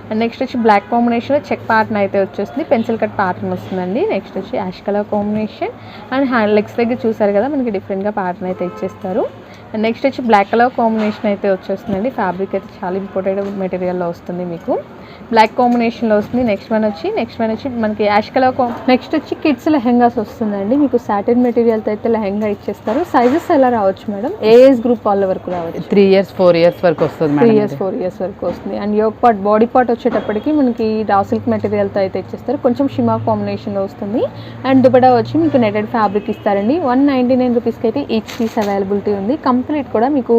అండ్ నెక్స్ట్ వచ్చి బ్లాక్ కాంబినేషన్లో చెక్ ప్యాటర్న్ అయితే వచ్చేస్తుంది, పెన్సిల్ కట్ ప్యాటర్న్ వస్తుందండి. నెక్స్ట్ వచ్చి ash colour combination and hand legs దగ్గర చూసారు కదా, మనకి డిఫరెంట్గా ప్యాటర్న్ అయితే ఇచ్చేస్తారు. అండ్ నెక్స్ట్ వచ్చి బ్లాక్ కలర్ కాంబినేషన్ అయితే వచ్చేస్తుందండి. ఫ్యాబ్రిక్ అయితే చాలా ఇంపోర్టెడ్ మెటీరియల్లో వస్తుంది మీకు. బ్లాక్ కాంబినేషన్లో వస్తుంది. నెక్స్ట్ వన్ వచ్చి మనకి యాష్ కలర్ నెక్స్ట్ వచ్చి కిడ్స్ లెహెంగాస్ వస్తుందండి. మీకు సాటిన్ మెటీరియల్తో అయితే లెహెంగా ఇచ్చేస్తారు. సైజెస్ ఎలా రావచ్చు మేడం? ఏ ఏజ్ గ్రూప్ వాళ్ళ వరకు రావచ్చు? 3 years 4 years వరకు వస్తుంది. 3 years 4 years వరకు వస్తుంది. And yoke part body part వచ్చేటప్పటికి మనకి రా సిల్క్ మెటీరియల్తో అయితే ఇచ్చేస్తారు. కొంచెం షిమా కాంబినేషన్లో వస్తుంది. అండ్ దుపట్టా వచ్చి మీకు నెటెడ్ ఫ్యాబ్రిక్ ఇస్తారండి. 199 రూపీస్కి అయితే ఈచ్ పీస్ అవైలబిలిటీ ఉంది. కంప్లీట్ కూడా మీకు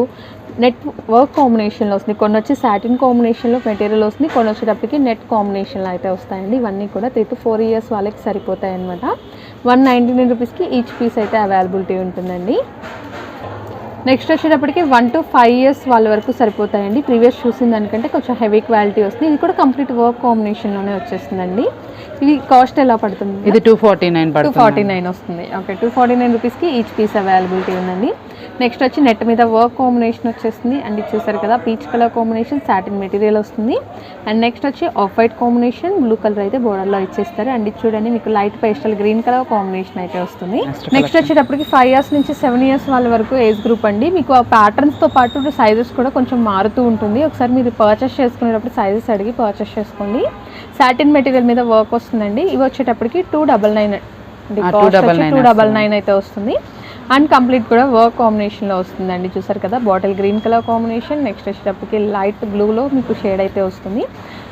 నెట్ వర్క్ కాంబినేషన్లో వస్తుంది. కొన్ని వచ్చి సాటిన్ కాంబినేషన్లో మెటీరియల్ వస్తుంది, కొన్ని వచ్చేటప్పటికి నెట్ కాంబినేషన్లో అయితే వస్తాయండి. ఇవన్నీ కూడా 3 to 4 years వాళ్ళకి సరిపోతాయి అనమాట. 199 రూపీస్కి ఈచ్ పీస్ అయితే అవైలబిలిటీ ఉంటుందండి. నెక్స్ట్ వచ్చేటప్పటికి 1 to 5 years వాళ్ళ వరకు సరిపోతాయండి. ప్రీవియస్ చూసిన దానికంటే కొంచెం హెవీ క్వాలిటీ వస్తుంది. ఇది కూడా కంప్లీట్ వర్క్ కాంబినేషన్లోనే వచ్చేస్తుందండి. ఇది కాస్ట్ ఎలా పడుతుంది? ఇది 249 వస్తుంది. ఓకే, 249 రూపీస్కి ఈచ్ పీస్ అవైలబిలిటీ ఉందండి. నెక్స్ట్ వచ్చి నెట్ మీద వర్క్ కాంబినేషన్ వచ్చేస్తుంది. అండ్ ఇది చూసారు కదా, peach colour combination satin material వస్తుంది. అండ్ నెక్స్ట్ వచ్చి off white combination, blue colour అయితే బోర్డర్లో ఇచ్చేస్తారు. అండ్ ఇది చూడండి, మీకు light pastel green colour combination అయితే వస్తుంది. నెక్స్ట్ వచ్చేటప్పటికి 5 years నుంచి 7 years వాళ్ళ వరకు ఏజ్ గ్రూప్ అండి. మీకు ఆ ప్యాటర్న్స్తో పాటు సైజెస్ కూడా కొంచెం మారుతూ ఉంటుంది. ఒకసారి మీరు పర్చేస్ చేసుకునేటప్పుడు సైజెస్ అడిగి పర్చేస్ చేసుకోండి. సాటిన్ మెటీరియల్ మీద వర్క్ వస్తుందండి. ఇవి వచ్చేటప్పటికి 299 అయితే వస్తుంది. అండ్ కంప్లీట్ కూడా వర్క్ కాంబినేషన్లో వస్తుందండి. చూసారు కదా, bottle green colour combination. Next వచ్చేటప్పటికి లైట్ బ్లూలో మీకు షేడ్ అయితే వస్తుంది.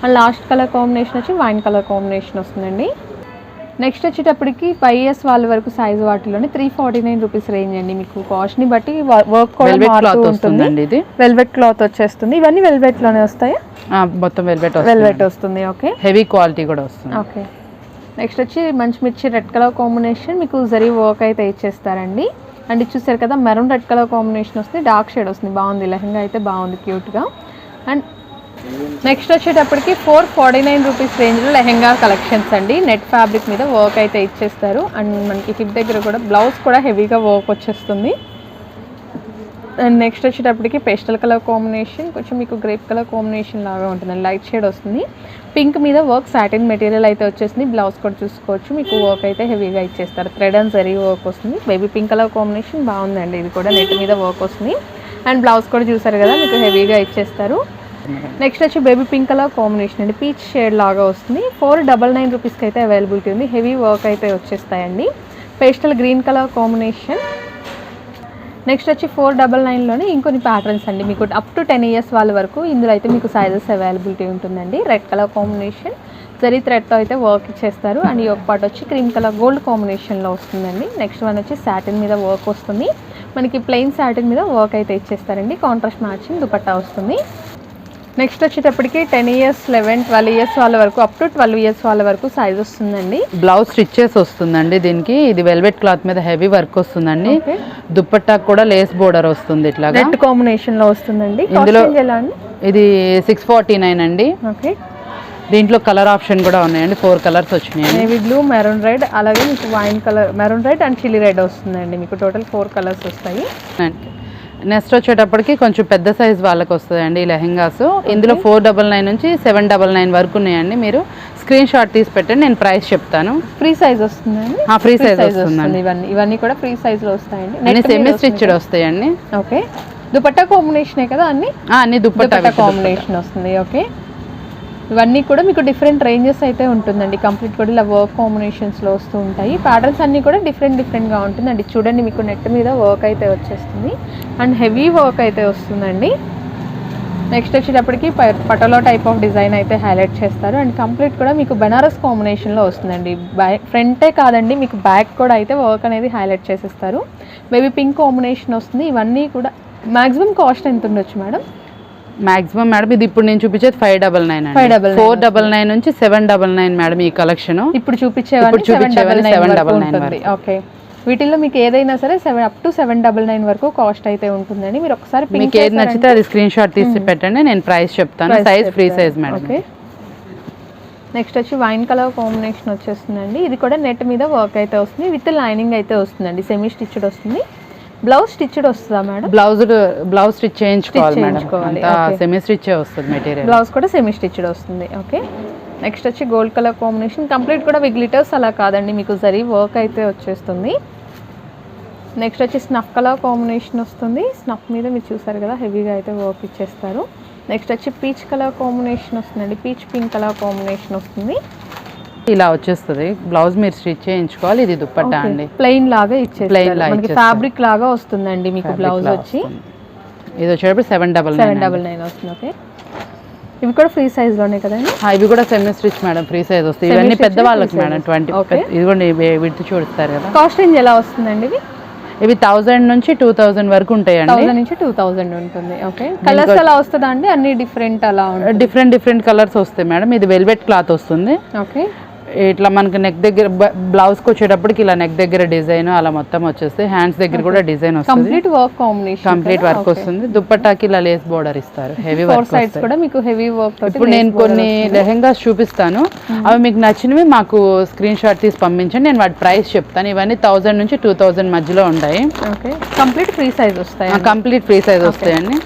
అండ్ లాస్ట్ కలర్ కాంబినేషన్ వచ్చి వైన్ కలర్ కాంబినేషన్ వస్తుందండి. నెక్స్ట్ వచ్చేటప్పటికి 5 years వాళ్ళ వరకు సైజ్ వాటిలోనే 349 రూపీస్ రేంజ్ అండి. మీకు కాస్ట్ని బట్టి వర్క్ కూడా మారుతూ ఉంటుంది. వెల్వెట్ క్లాత్ వచ్చేస్తుంది. ఇవన్నీ వెల్వెట్లోనే వస్తాయి. మొత్తం వెల్వెట్ వస్తుంది. ఓకే, హెవీ క్వాలిటీ కూడా వస్తుంది. ఓకే. నెక్స్ట్ వచ్చి మంచి మిర్చి రెడ్ కలర్ కాంబినేషన్, మీకు జరీ వర్క్ అయితే ఇచ్చేస్తారండి. అండ్ ఇది చూసారు కదా, మెరూన్ రెడ్ కలర్ కాంబినేషన్ వస్తుంది, డార్క్ షేడ్ వస్తుంది. బాగుంది, లెహంగా అయితే బాగుంది క్యూట్గా. అండ్ నెక్స్ట్ వచ్చేటప్పటికి 449 రూపీస్ రేంజ్లో లెహెంగా కలెక్షన్స్ అండి. నెట్ ఫ్యాబ్రిక్ మీద వర్క్ అయితే ఇచ్చేస్తారు. అండ్ మనకి హిప్ దగ్గర కూడా బ్లౌజ్ కూడా హెవీగా వర్క్ వచ్చేస్తుంది. అండ్ నెక్స్ట్ వచ్చేటప్పటికి పేస్టల్ కలర్ కాంబినేషన్, కొంచెం మీకు గ్రేప్ కలర్ కాంబినేషన్ లాగా ఉంటుందండి, లైట్ షేడ్ వస్తుంది. పింక్ మీద వర్క్ సాటిన్ మెటీరియల్ అయితే వచ్చేసింది. బ్లౌజ్ కూడా చూసుకోవచ్చు, మీకు వర్క్ అయితే హెవీగా ఇచ్చేస్తారు. థ్రెడ్ అండ్ జరీ వర్క్ వస్తుంది. బేబీ పింక్ కలర్ కాంబినేషన్ బాగుందండి. ఇది కూడా నెట్ మీద వర్క్ వస్తుంది. అండ్ బ్లౌజ్ కూడా చూసారు కదా, మీకు హెవీగా ఇచ్చేస్తారు. వస్తుంది. నెక్స్ట్ వచ్చి బేబీ పింక్ కలర్ కాంబినేషన్ అండి, పీచ్ షేడ్ లాగా వస్తుంది. 499 రూపీస్కి అయితే అవైలబిలిటీ ఉంది. హెవీ వర్క్ అయితే వచ్చేస్తాయండి. Pastel green colour combination. Next వచ్చి 499లోనే ఇంకొన్ని ప్యాటర్న్స్ అండి, మీకు అప్ టు 10 ఇయర్స్ వాళ్ళ వరకు ఇందులో అయితే మీకు సైజెస్ అవైలబిలిటీ ఉంటుందండి. రెడ్ కలర్ కాంబినేషన్ జరీ థ్రెడ్తో అయితే వర్క్ ఇచ్చేస్తారు. అండ్ ఈ ఒక పార్ట్ వచ్చి క్రీమ్ కలర్ గోల్డ్ కాంబినేషన్లో వస్తుందండి. నెక్స్ట్ వన్ వచ్చి సాటిన్ మీద వర్క్ వస్తుంది. మనకి ప్లెయిన్ సాటిన్ మీద వర్క్ అయితే ఇచ్చేస్తారండి. కాంట్రాస్ట్ మ్యాచింగ్ దుపట్టా వస్తుంది. నెక్స్ట్ వచ్చేటప్పటికి 10 ఇయర్స్ 11, 12 ఇయర్స్ వాళ్ళ వరకు అప్ టు 12 ఇయర్స్ వాళ్ళ వరకు సైజ్ వస్తుందండి. బ్లౌజ్ స్టిచెస్ వస్తుందండి దీనికి. ఇది వెల్వెట్ క్లాత్ మీద హెవీ వర్క్ వస్తుందండి. దుపట్టా కూడా లేస్ బోర్డర్ వస్తుంది, ఇట్లా రెడ్ కాంబినేషన్ లో వస్తుందండి. ఇందులో ఇది 649 అండి. ఓకే, దీంట్లో కలర్ ఆప్షన్ కూడా ఉన్నాయండి. 4 కలర్స్ వచ్చినాయి. నేవీ బ్లూ, మెరూన్ రెడ్, అలాగే మీకు wine colour, maroon red and chilli red వస్తుందండి. మీకు టోటల్ 4 కలర్స్ వస్తాయి. నెక్స్ట్ వచ్చేటప్పటికి కొంచెం పెద్ద సైజ్ వాళ్ళకి వస్తుందండి ఈ లెహెంగాస్. ఇందులో 499 నుంచి 799 వరకు ఉన్నాయండి. మీరు స్క్రీన్ షాట్ తీసి పెట్టండి, నేను ప్రైస్ చెప్తాను. ఫ్రీ సైజ్ వస్తుందండి. ఫ్రీ సైజ్ వస్తుందండి. ఇవన్నీ కూడా ఫ్రీ సైజ్ లో వస్తాయండి. అన్ని సెమీ స్టిచ్డ్ వస్తాయండి. ఓకే, దుపట్టా కాంబినేషనే కదా అన్ని దుపట్టా కాంబినేషన్ వస్తుంది. ఓకే, ఇవన్నీ కూడా మీకు డిఫరెంట్ రేంజెస్ అయితే ఉంటుందండి. కంప్లీట్ కూడా ఇలా వర్క్ కాంబినేషన్స్లో వస్తూ ఉంటాయి. ప్యాటర్న్స్ అన్నీ కూడా డిఫరెంట్గా ఉంటుందండి. చూడండి, మీకు నెట్ మీద వర్క్ అయితే వచ్చేస్తుంది అండ్ హెవీ వర్క్ అయితే వస్తుందండి. నెక్స్ట్ వచ్చేటప్పటికి పటోలా టైప్ ఆఫ్ డిజైన్ అయితే హైలైట్ చేస్తారు. అండ్ కంప్లీట్ కూడా మీకు బెనారస్ కాంబినేషన్లో వస్తుందండి. ఫ్రంటే కాదండి, మీకు బ్యాక్ కూడా అయితే వర్క్ అనేది హైలైట్ చేసేస్తారు. బేబీ పింక్ కాంబినేషన్ వస్తుంది. ఇవన్నీ కూడా మ్యాక్సిమం కాస్ట్ ఎంత ఉండొచ్చు మేడం? మాక్సిమం మేడం ఇది ఇప్పుడు నేను చూపించేది 599 అండి. 499 నుంచి 799 మేడం ఈ కలెక్షన్. ఇప్పుడు చూపించేవాళ్ళు 799. ఓకే, వీటిల్లో మీకు ఏదైనా సరే అప్ టు 799 వరకు కాస్ట్ అయితే ఉంటుందండి. మీరు ఒకసారి మీకు ఏది నచ్చితే అది స్క్రీన్ షాట్ తీసి పెట్టండి, నేను ప్రైస్ చెప్తాను. Size free size madam. Okay, next వచ్చి వైన్ కలర్ కాంబినేషన్ వచ్చేస్తుందండి. ఇది కూడా నెట్ మీద వర్క్ అయితే వస్తుంది, విత్ లైనింగ్ అయితే వస్తుందండి. సెమీ స్టిచ్డ్ వస్తుంది. బ్లౌజ్ స్టిచ్డ్ వస్తుందా మేడం? బ్లౌజ్ స్టిచ్ చేయించుకోవాలి మేడం. సెమీ స్టిచ్ వస్తుంది మెటీరియల్. బ్లౌజ్ కూడా సెమీ స్టిచ్డ్ వస్తుంది. ఓకే, నెక్స్ట్ వచ్చి గోల్డ్ కలర్ కాంబినేషన్. కంప్లీట్ కూడా విత్ గ్లిటర్స్ అలా కాదండి, మీకు జరీ వర్క్ అయితే వచ్చేస్తుంది. నెక్స్ట్ వచ్చి స్నఫ్ కలర్ కాంబినేషన్ వస్తుంది. స్నఫ్ మీద మీరు చూసారు కదా, హెవీగా అయితే వర్క్ ఇచ్చేస్తారు. నెక్స్ట్ వచ్చి పీచ్ కలర్ కాంబినేషన్ వస్తుందండి. పీచ్ పింక్ కలర్ కాంబినేషన్ వస్తుంది. ఇలా వచ్చేస్తుంది. బ్లౌజ్ మీరు స్టిచ్ చేయించుకోవాలి. ఇది దుపట్టా అండి, ప్లెయిన్ లాగా ఇచ్చేస్తారు. మనకి ఫ్యాబ్రిక్ లాగా వస్తుందండి మీకు బ్లౌజ్ వచ్చి. ఇది వచ్చేటప్పుడు 799 వస్తుంది. ఓకే, ఇవి కూడా ఫ్రీ సైజ్ లోనే కదండి? ఇవి కూడా semi stitch madam, free size వస్తాయి. ఇవన్నీ పెద్దవాళ్ళకి మేడం 20. ఇదిగోండి విడిచి చూస్తారు కదా. కాస్ట్ రేంజ్ ఎలా వస్తుందండి ఇవి? ఇవి 1000 నుంచి 2000 వరకు ఉంటాయండి. 1000 నుంచి 2000 ఉంటుంది. ఓకే, కలర్స్ ఎలా వస్తుందా అండి? అన్ని డిఫరెంట్ అలా డిఫరెంట్ కలర్స్ వస్తాయి మేడం. ఇది వెల్వెట్ క్లాత్ వస్తుంది. ఓకే, ఇట్లా మనకి నెక్ దగ్గర బ్లౌజ్కి వచ్చేటప్పటికి ఇలా నెక్ దగ్గర డిజైన్ అలా మొత్తం వచ్చేస్తే, హ్యాండ్స్ దగ్గర కూడా డిజైన్ వస్తుంది. Complete work combination, complete work వస్తుంది. దుపట్టాకి ఇలా లేస్ బోర్డర్ ఇస్తారు. హెవీ వర్క్ సైడ్స్ కూడా మీకు హెవీ వర్క్. ఇప్పుడు నేను కొన్ని లెహెంగాస్ చూపిస్తాను, అవి మీకు నచ్చినవి మాకు స్క్రీన్ షాట్ తీసి పంపించండి, నేను వాటి ప్రైస్ చెప్తాను. ఇవన్నీ 1000 నుంచి 2000 మధ్యలో ఉంటాయి. ఓకే, కంప్లీట్ ఫ్రీ సైజ్ వస్తాయి. కంప్లీట్ ఫ్రీ సైజ్ వస్తాయండి.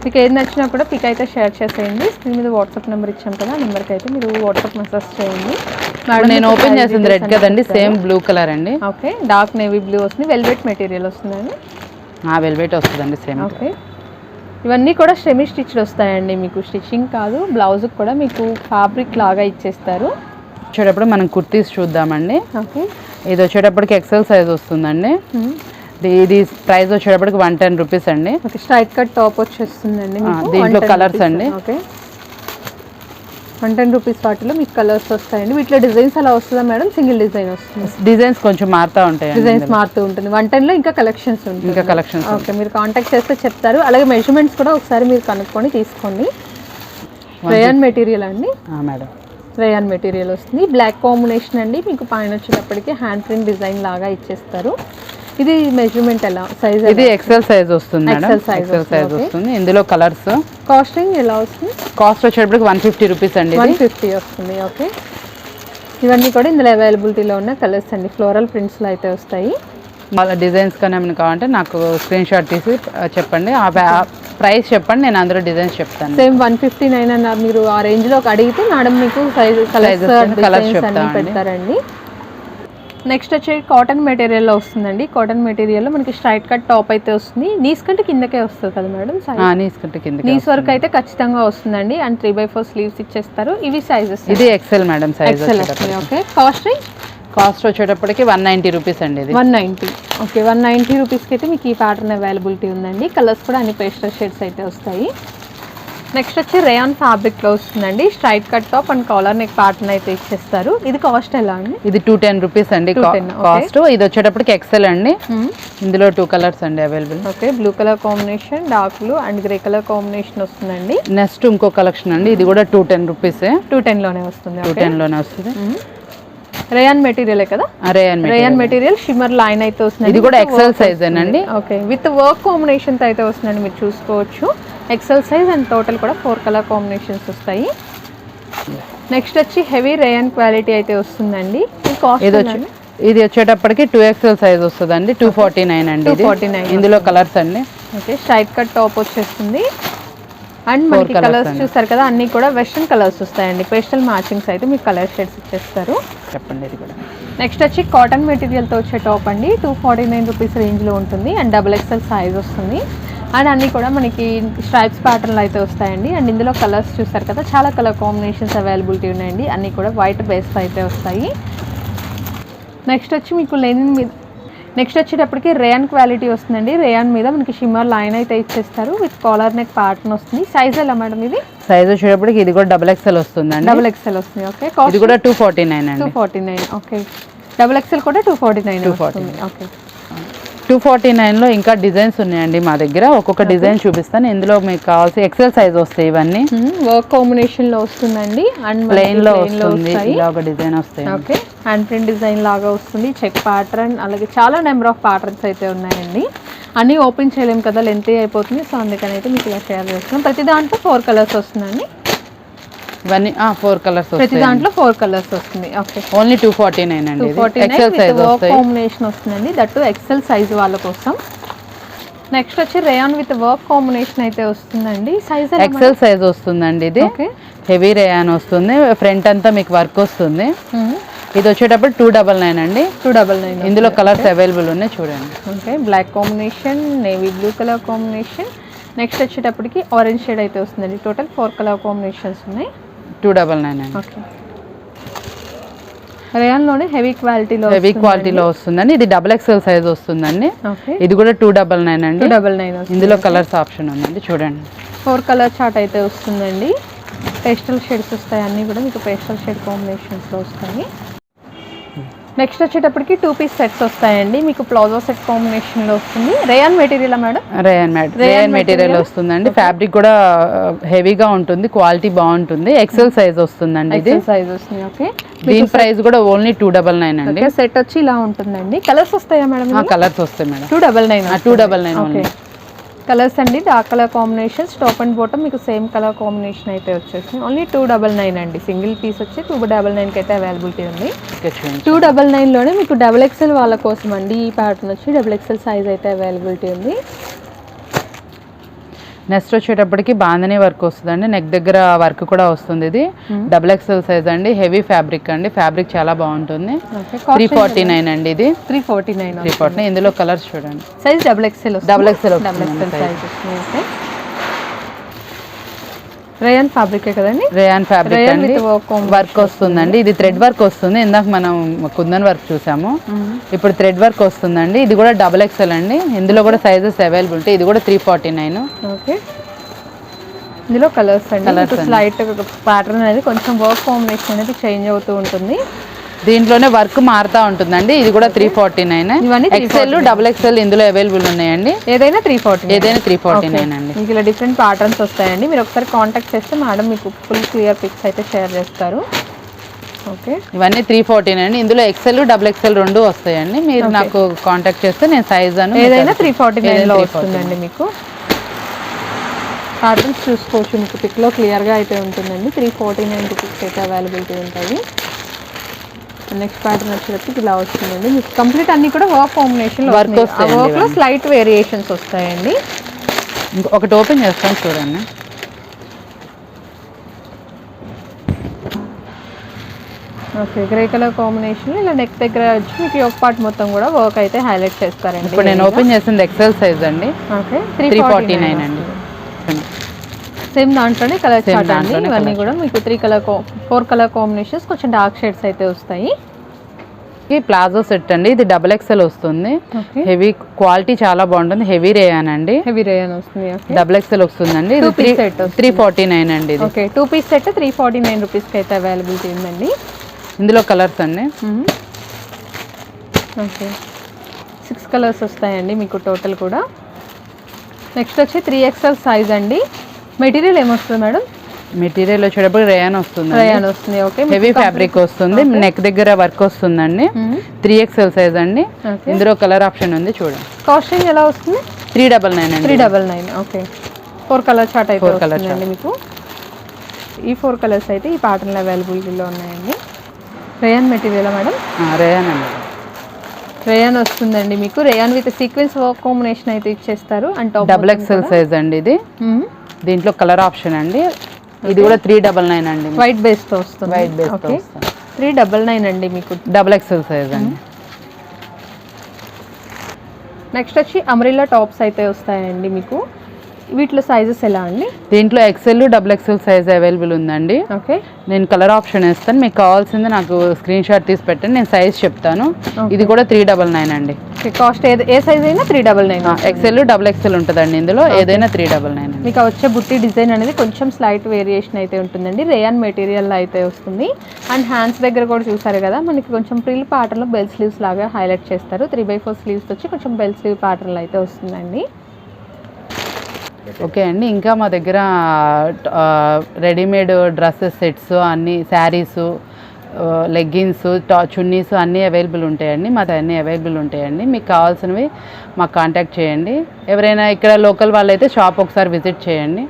మీకు ఏది నచ్చినా కూడా పిక్ అయితే షేర్ చేసేయండి. స్క్రీన్ మీద వాట్సాప్ నెంబర్ ఇచ్చాం కదా, ఆ నెంబర్కి అయితే మీరు వాట్సాప్ మెసేజ్ చేయండి. నేను ఓపెన్ చేసింది రెడ్ కదండి, సేమ్ బ్లూ కలర్ అండి. ఓకే, డార్క్ నేవీ బ్లూ వస్తుంది. వెల్వెట్ మెటీరియల్ వస్తుందండి. వెల్వెట్ వస్తుందండి సేమ్. ఓకే, ఇవన్నీ కూడా సెమీ స్టిచ్డ్ వస్తాయండి. మీకు స్టిచ్చింగ్ కాదు, బ్లౌజ్ కూడా మీకు ఫ్యాబ్రిక్ లాగా ఇచ్చేస్తారు. వచ్చేటప్పుడు మనం కుర్తీస్ చూద్దామండి. ఓకే, ఇది వచ్చేటప్పటికి ఎక్సెల్ సైజ్ వస్తుందండి. ఇది ప్రైస్ వచ్చేటప్పటికి 110 రూపీస్ అండి. స్ట్రైట్ కట్ టాప్ వచ్చేస్తుందండి. దీంట్లో కలర్స్ అండి. ఓకే, 110 రూపీస్ వాటిలో మీకు కలర్స్ వస్తాయండి. వీటిలో డిజైన్స్ అలా వస్తుందా మేడం? సింగిల్ డిజైన్ వస్తుంది. డిజైన్స్ కొంచెం మారుతూ ఉంటాయి. డిజైన్స్ మారుతూ ఉంటుంది. 110లో ఇంకా కలెక్షన్స్ ఉంటాయి. ఇంకా కలెక్షన్స్. ఓకే, మీరు కాంటాక్ట్ చేస్తే చెప్తారు. అలాగే మెజర్మెంట్స్ కూడా ఒకసారి మీరు కనుక్కొని తీసుకోండి. రేయాన్ మెటీరియల్ అండి మేడం. రేయాన్ మెటీరియల్ వస్తుంది. బ్లాక్ కాంబినేషన్ అండి. మీకు పైన వచ్చేటప్పటికి హ్యాండ్ ప్రింట్ డిజైన్ లాగా ఇచ్చేస్తారు. ఇది మెజర్మెంట్ ఎలా సైజ్? ఇది ఎక్సెల్ సైజ్ వస్తుంది మేడం. ఎక్సెల్ సైజ్ వస్తుంది. ఇందులో కలర్స్. కాస్టింగ్ ఎలా వస్తుంది? కాస్ట్ వచ్చేటప్పటికి 150 రూపీస్ అండి. 150 వస్తుంది. ఓకే, ఇవన్నీ కూడా ఇందులో అవైలబిలిటీలో ఉన్న కలర్స్ అండి. ఫ్లోరల్ ప్రింట్స్లో అయితే వస్తాయి. వాళ్ళ డిజైన్స్ కానీ ఏమైనా కావాలంటే నాకు స్క్రీన్ షాట్ తీసి చెప్పండి, ప్రైస్ చెప్పండి, నేను అందరూ డిజైన్స్ చెప్తాను. సేమ్ 159 అన్నారు మీరు. ఆ రేంజ్లో అడిగితే మేడం మీకు సైజ్ కలర్స్ అన్ని పెడతారండి. నెక్స్ట్ వచ్చి కాటన్ మెటీరియల్లో వస్తుందండి. కాటన్ మెటీరియల్లో మనకి స్ట్రైట్ కట్ టాప్ అయితే వస్తుంది. నీస్ కంటే కిందకే వస్తుంది కదా మేడం సైజ్? నీస్ కంటే కింద, నీస్ వరకు అయితే ఖచ్చితంగా వస్తుందండి. అండ్ 3/4 స్లీవ్స్ ఇచ్చేస్తారు. ఇవి సైజెస్ ఇది ఎక్సెల్ మేడం సైజ్. ఎక్సెల్ వస్తుంది. ఓకే, కాస్ట్ వచ్చేటప్పటికి 190 రూపీస్ అండి. ఇది 190. ఓకే, 190 రూపీస్కి అయితే మీకు ఈ ప్యాటర్న్ అవైలబిలిటీ ఉందండి. కలర్స్ కూడా అన్ని పేస్టల్ షేడ్స్ అయితే వస్తాయి. నెక్స్ట్ వచ్చి రేయాన్ ఫ్యాబ్రిక్లో వస్తుందండి. Straight cut top and collar neck pattern అయితే ఇచ్చేస్తారు. ఇది కాస్ట్ ఎలా అండి? ఇది 210 రూపీస్ అండి కాస్ట్. ఇది వచ్చేటప్పటికి ఎక్సెల్ అండి. ఇందులో 2 కలర్స్ అండి available. Okay, blue colour combination, dark blue and grey colour combination వస్తుందండి. నెక్స్ట్ ఇంకో కలెక్షన్ అండి. ఇది కూడా 210 రూపీస్. 210లోనే వస్తుంది. 210లోనే వస్తుంది. రేయాన్ మెటీరియల్ కదా? రేయాన్ మెటీరియల్ షిమ్మర్ లైన్ అయితే వస్తుంది. ఇది కూడా ఎక్సెల్ సైజ్ అండి. ఓకే, విత్ వర్క్ కాంబినేషన్ తో అయితే వస్తుందండి. మీరు చూసుకోవచ్చు ఎక్సెల్ సైజ్ అండ్ టోటల్ కూడా 4 కలర్ కాంబినేషన్స్ వస్తాయి. నెక్స్ట్ వచ్చి హెవీ రేయాన్ క్వాలిటీ అయితే వస్తుందండి. ఇది వచ్చేటప్పటికి 2XL సైజ్ వస్తుందండి. 249 అండి. 249 ఇందులో కలర్స్ అండి. ఓకే, స్ట్రైట్ కట్ టాప్ వచ్చేస్తుంది. అండ్ మనకి కలర్స్ చూస్తారు కదా, అన్ని కూడా వెస్ట్రన్ కలర్స్ వస్తాయండి. పేస్టల్ మ్యాచింగ్స్ అయితే మీకు కలర్ షేడ్స్ ఇచ్చేస్తారు. చెప్పండి. ఇది కూడా నెక్స్ట్ వచ్చి కాటన్ మెటీరియల్తో వచ్చే టాప్ అండి. 249 రూపీస్ రేంజ్లో ఉంటుంది. అండ్ XXL సైజ్ వస్తుంది. అండ్ అన్నీ కూడా మనకి స్ట్రైప్స్ ప్యాటర్న్లో అయితే వస్తాయండి. అండ్ ఇందులో కలర్స్ చూస్తారు కదా, చాలా కలర్ కాంబినేషన్స్ అవైలబిలిటీ ఉన్నాయండి. అన్నీ కూడా వైట్ బేస్తో అయితే వస్తాయి. నెక్స్ట్ వచ్చి మీకు లెనిన్ మీద, నెక్స్ట్ వచ్చేటప్పటికి రేయాన్ క్వాలిటీ వస్తుందండి. రేయాన్ మీద మనకి షిమ్మర్ లైన్ అయితే ఇచ్చేస్తారు. విత్ కాలర్ నెక్ ప్యాటర్న్ వస్తుంది. సైజ్ ఎలా మేడం ఇది? సైజ్ వచ్చేటప్పటికి ఇది కూడా XXL వస్తుందండి. XXL వస్తుంది. ఓకే, ఇది కూడా 249 అండి. 249. ఓకే, XXL కూడా 249 వస్తుంది. ఓకే, 249లో ఇంకా డిజైన్స్ ఉన్నాయండి మా దగ్గర. ఒక్కొక్క డిజైన్ చూపిస్తాను. ఇందులో మీకు కావాల్సి ఎక్సెల్ సైజ్ వస్తాయి. ఇవన్నీ వర్క్ కాంబినేషన్ లో వస్తుందండి. అండ్ ప్లెయిన్ లో వస్తుంది. ఇలా ఒక డిజైన్ వస్తాయి. ఓకే, హ్యాండ్ ప్రింట్ డిజైన్ లాగా వస్తుంది. చెక్ ప్యాటర్న్, అలాగే చాలా నెంబర్ ఆఫ్ ప్యాటర్న్స్ అయితే ఉన్నాయండి. అన్నీ ఓపెన్ చేయలేము కదా, లెంత్ అయిపోతుంది. సో అందుకని అయితే మీకు ఇలా షేర్ చేస్తున్నాం. ప్రతి దాంట్లో 4 కలర్స్ వస్తుందండి. ఇవన్నీ 4 కలర్స్ ప్రతి దాంట్లో 4 కలర్స్ వస్తుంది. ఓకే, ఓన్లీ 249 అండి. ఎక్సెల్ సైజ్ వస్తాయి. కాంబినేషన్ వస్తుందండి. దట్టు ఎక్సెల్ సైజ్ వాళ్ళ కోసం. నెక్స్ట్ వచ్చి రేయాన్ విత్ వర్క్ కాంబినేషన్ అయితే వస్తుందండి. సైజ్ ఎక్సెల్ సైజ్ వస్తుందండి. ఇది హెవీ రేయాన్ వస్తుంది. ఫ్రంట్ అంతా మీకు వర్క్ వస్తుంది. ఇది వచ్చేటప్పుడు 299 అండి. 299. ఇందులో కలర్స్ అవైలబుల్ ఉన్నాయి, చూడండి. Okay, black combination, navy blue colour combination. Next వచ్చేటప్పటికి ఆరెంజ్ షేడ్ అయితే వస్తుందండి. టోటల్ 4 కలర్ కాంబినేషన్స్ ఉన్నాయి. 299 అండి. ఓకే, రేయాన్లోనే హెవీ క్వాలిటీలో వస్తుందండి. ఇది XXL సైజ్ వస్తుందండి. ఓకే, ఇది కూడా 299 అండి. 299. ఇందులో కలర్స్ ఆప్షన్ ఉందండి, చూడండి. 4 కలర్ చార్ట్ అయితే వస్తుందండి. పేస్టల్ షేడ్స్ వస్తాయి. అన్నీ కూడా మీకు పేస్టల్ షేడ్ కాంబినేషన్స్లో వస్తాయి. నెక్స్ట్ వచ్చేటప్పటికి 2 పీస్ సెట్స్ వస్తాయండి. మీకు ప్లాజో సెట్ కాంబినేషన్లో వస్తుంది. Rayon material madam? Rayon material వస్తుందండి. ఫ్యాబ్రిక్ కూడా హెవీగా ఉంటుంది. క్వాలిటీ బాగుంటుంది. ఎక్సెల్ సైజ్ వస్తుందండి. ఇది సైజ్ వస్తుంది. ఓకే, దీని ప్రైస్ కూడా ఓన్లీ 299 అండి. సెట్ వచ్చి ఇలా ఉంటుందండి. కలర్స్ వస్తాయా మేడం? కలర్స్ వస్తాయి మేడం. 299. ఓకే, కలర్స్ అండి. Dark colour combinations, top and bottom మీకు సేమ్ కలర్ కాంబినేషన్ అయితే వచ్చేసి ఓన్లీ 299 అండి. సింగిల్ పీస్ వచ్చి 299కి అయితే అవైలబిలిటీ ఉంది. 299లోనే మీకు XXL వాళ్ళ కోసం అండి. ఈ ప్యాటర్న్ వచ్చి XXL సైజ్ అయితే అవైలబిలిటీ ఉంది. నెక్స్ట్ వచ్చేటప్పటికి బాంధనీ వర్క్ వస్తుందండి. నెక్ దగ్గర వర్క్ కూడా వస్తుంది. ఇది XXL సైజ్ అండి. హెవీ ఫ్యాబ్రిక్ అండి. ఫ్యాబ్రిక్ చాలా బాగుంటుంది. 349 అండి. ఇది 349. ఇందులో కలర్స్ చూడండి. Size XXL size. Rayon fabric కదండి? రేయాన్ ఫ్యాబ్రిక్ అండి. వర్క్ వస్తుందండి. ఇది థ్రెడ్ వర్క్ వస్తుంది. ఇందాక మనం కుందన్ వర్క్ చూసాము. ఇప్పుడు థ్రెడ్ వర్క్ వస్తుందండి. ఇది కూడా XXL అండి. ఇందులో కూడా సైజెస్ అవైలబిలిటీ. ఇది కూడా 349. ఓకే, ఇందులో కలర్స్ అండి. స్లైట్ ప్యాటర్న్ అనేది కొంచెం వర్క్ కాంబినేషన్ అనేది చేంజ్ అవుతూ ఉంటుంది. దీంట్లోనే వర్క్ మారుతా ఉంటుందండి. ఇది కూడా 349. ఎక్సెల్ XXL ఇందులో అవైలబుల్ ఉన్నాయండి. ఏదైనా 349 అండి. మీకు ఇలా డిఫరెంట్ ప్యాటర్న్స్ వస్తాయండి. మీరు ఒకసారి కాంటాక్ట్ చేస్తే మేడం మీకు ఫుల్ క్లియర్ పిక్స్ అయితే షేర్ చేస్తారు. ఓకే, ఇవన్నీ 349 అండి. ఇందులో ఎక్సెల్ XXL రెండు వస్తాయండి. మీరు నాకు కాంటాక్ట్ చేస్తే నేను సైజ్ అని ఏదైనా 349లో వస్తుందండి. మీకు ప్యాటర్న్స్ చూసుకోవచ్చు. మీకు పిక్లో క్లియర్గా అయితే ఉంటుందండి. 349 రూపీస్కి అయితే అవైలబిలిటీ ఉంటాయి. నెక్స్ట్ ప్యాటర్న్ వచ్చేటప్పటికి ఇలా వస్తుందండి. మీకు కంప్లీట్ అన్ని కూడా వర్క్ కాంబినేషన్ వర్క్ వస్తాయి. వర్క్లో స్లైట్ వేరియేషన్స్ వస్తాయండి. ఒకటి ఓపెన్ చేస్తాను, చూడండి. Okay, grey colour combination. ఇలా నెక్ దగ్గర వచ్చి మీకు యోక్ పార్ట్ మొత్తం కూడా వర్క్ అయితే హైలైట్ చేస్తారండి. ఇప్పుడు నేను ఓపెన్ చేసింది ఎక్సెల్ సైజ్ అండి. ఓకే, 349 అండి. సేమ్ దాంట్లోనే కలర్ చార్ట్ అండి. దాంట్లోనే ఇవన్నీ కూడా మీకు 4 కలర్ కాంబినేషన్స్, కొంచెం డార్క్ షేడ్స్ అయితే వస్తాయి. ఈ ప్లాజో సెట్ అండి, ఇది డబుల్ ఎక్సెల్ వస్తుంది. ఓకే, హెవీ క్వాలిటీ చాలా బాగుంటుంది, హెవీ రేయాన్ అండి. హెవీ రేయన్ వస్తుంది. ఓకే, డబుల్ ఎక్సెల్ వస్తుందండి. ఇది 349 అండి. ఇది ఓకే, 2 పీస్ సెట్ 349 రూపీస్కి అయితే అవైలబిలిటీ ఉందండి. ఇందులో కలర్స్ అండి. ఓకే, 6 కలర్స్ వస్తాయండి మీకు టోటల్ కూడా. నెక్స్ట్ వచ్చి 3XL సైజ్ అండి. మెటీరియల్ ఏమొస్తుంది మేడం? మెటీరియల్ వచ్చేటప్పుడు రేయాన్ వస్తుంది. రేయాన్ వస్తుంది. ఓకే, హెవీ ఫ్యాబ్రిక్ వస్తుంది, నెక్ దగ్గర వర్క్ వస్తుందండి. 3XL సైజ్ అండి. ఓకే, ఇందులో కలర్ ఆప్షన్ ఉంది చూడండి. కాస్టింగ్ ఎలా వస్తుంది? 399 అండి. 399. ఓకే, 4 కలర్ చార్ట్ అయితే వస్తుందండి మీకు. ఈ 4 కలర్స్ అయితే ఈ ప్యాటర్న్లో అవైలబిలిటీలో ఉన్నాయండి. Rayon material madam? రేయాన్ అండి. రేయాన్ వస్తుందండి మీకు. Rayon with sequence work combination అయితే ఇచ్చేస్తారు. And top double XL size అండి ఇది. దీంట్లో కలర్ ఆప్షన్ అండి. ఇది కూడా 399 అండి. వైట్ బేస్ తో వస్తుంది. వైట్ బేస్ తో ఓకే, 399 అండి మీకు. డబుల్ ఎక్సెల్ సైజ్ అండి. నెక్స్ట్ వచ్చి అంబ్రెల్లా టాప్స్ అయితే వస్తాయండి మీకు. వీటిలో సైజెస్ ఎలా అండి? దీంట్లో XL double XL size available ఉందండి. ఓకే, నేను కలర్ ఆప్షన్ ఇస్తాను, మీకు కావాల్సింది నాకు స్క్రీన్ షాట్ తీసి పెట్టండి, నేను సైజ్ చెప్తాను. ఇది కూడా 399 అండి. కాస్ట్ ఏ సైజ్ అయినా 399. ఎక్సెల్ డబుల్ ఎక్సెల్ ఉంటుందండి ఇందులో, ఏదైనా 399. మీకు వచ్చే బుట్టి డిజైన్ అనేది కొంచెం స్లైట్ వేరియేషన్ అయితే ఉంటుందండి. రేయాన్ మెటీరియల్ అయితే వస్తుంది. అండ్ హ్యాండ్స్ దగ్గర కూడా చూసారు కదా, మనకి కొంచెం ప్రిల్ ప్యాటర్న్లో బెల్ స్లీవ్స్ లాగా హైలైట్ చేస్తారు. 3/4 స్లీవ్స్ వచ్చి కొంచెం బెల్ స్లీవ్ ప్యాటర్న్లో అయితే వస్తుందండి. ఓకే అండి, ఇంకా మా దగ్గర రెడీమేడ్ డ్రెస్సెస్ సెట్స్ అన్నీ, శారీసు, లెగ్గిన్స్, చున్నీస్ అన్నీ అవైలబుల్ ఉంటాయండి. మాది అన్నీ అవైలబుల్ ఉంటాయండి. మీకు కావాల్సినవి మాకు కాంటాక్ట్ చేయండి. ఎవరైనా ఇక్కడ లోకల్ వాళ్ళైతే షాప్ ఒకసారి విజిట్ చేయండి.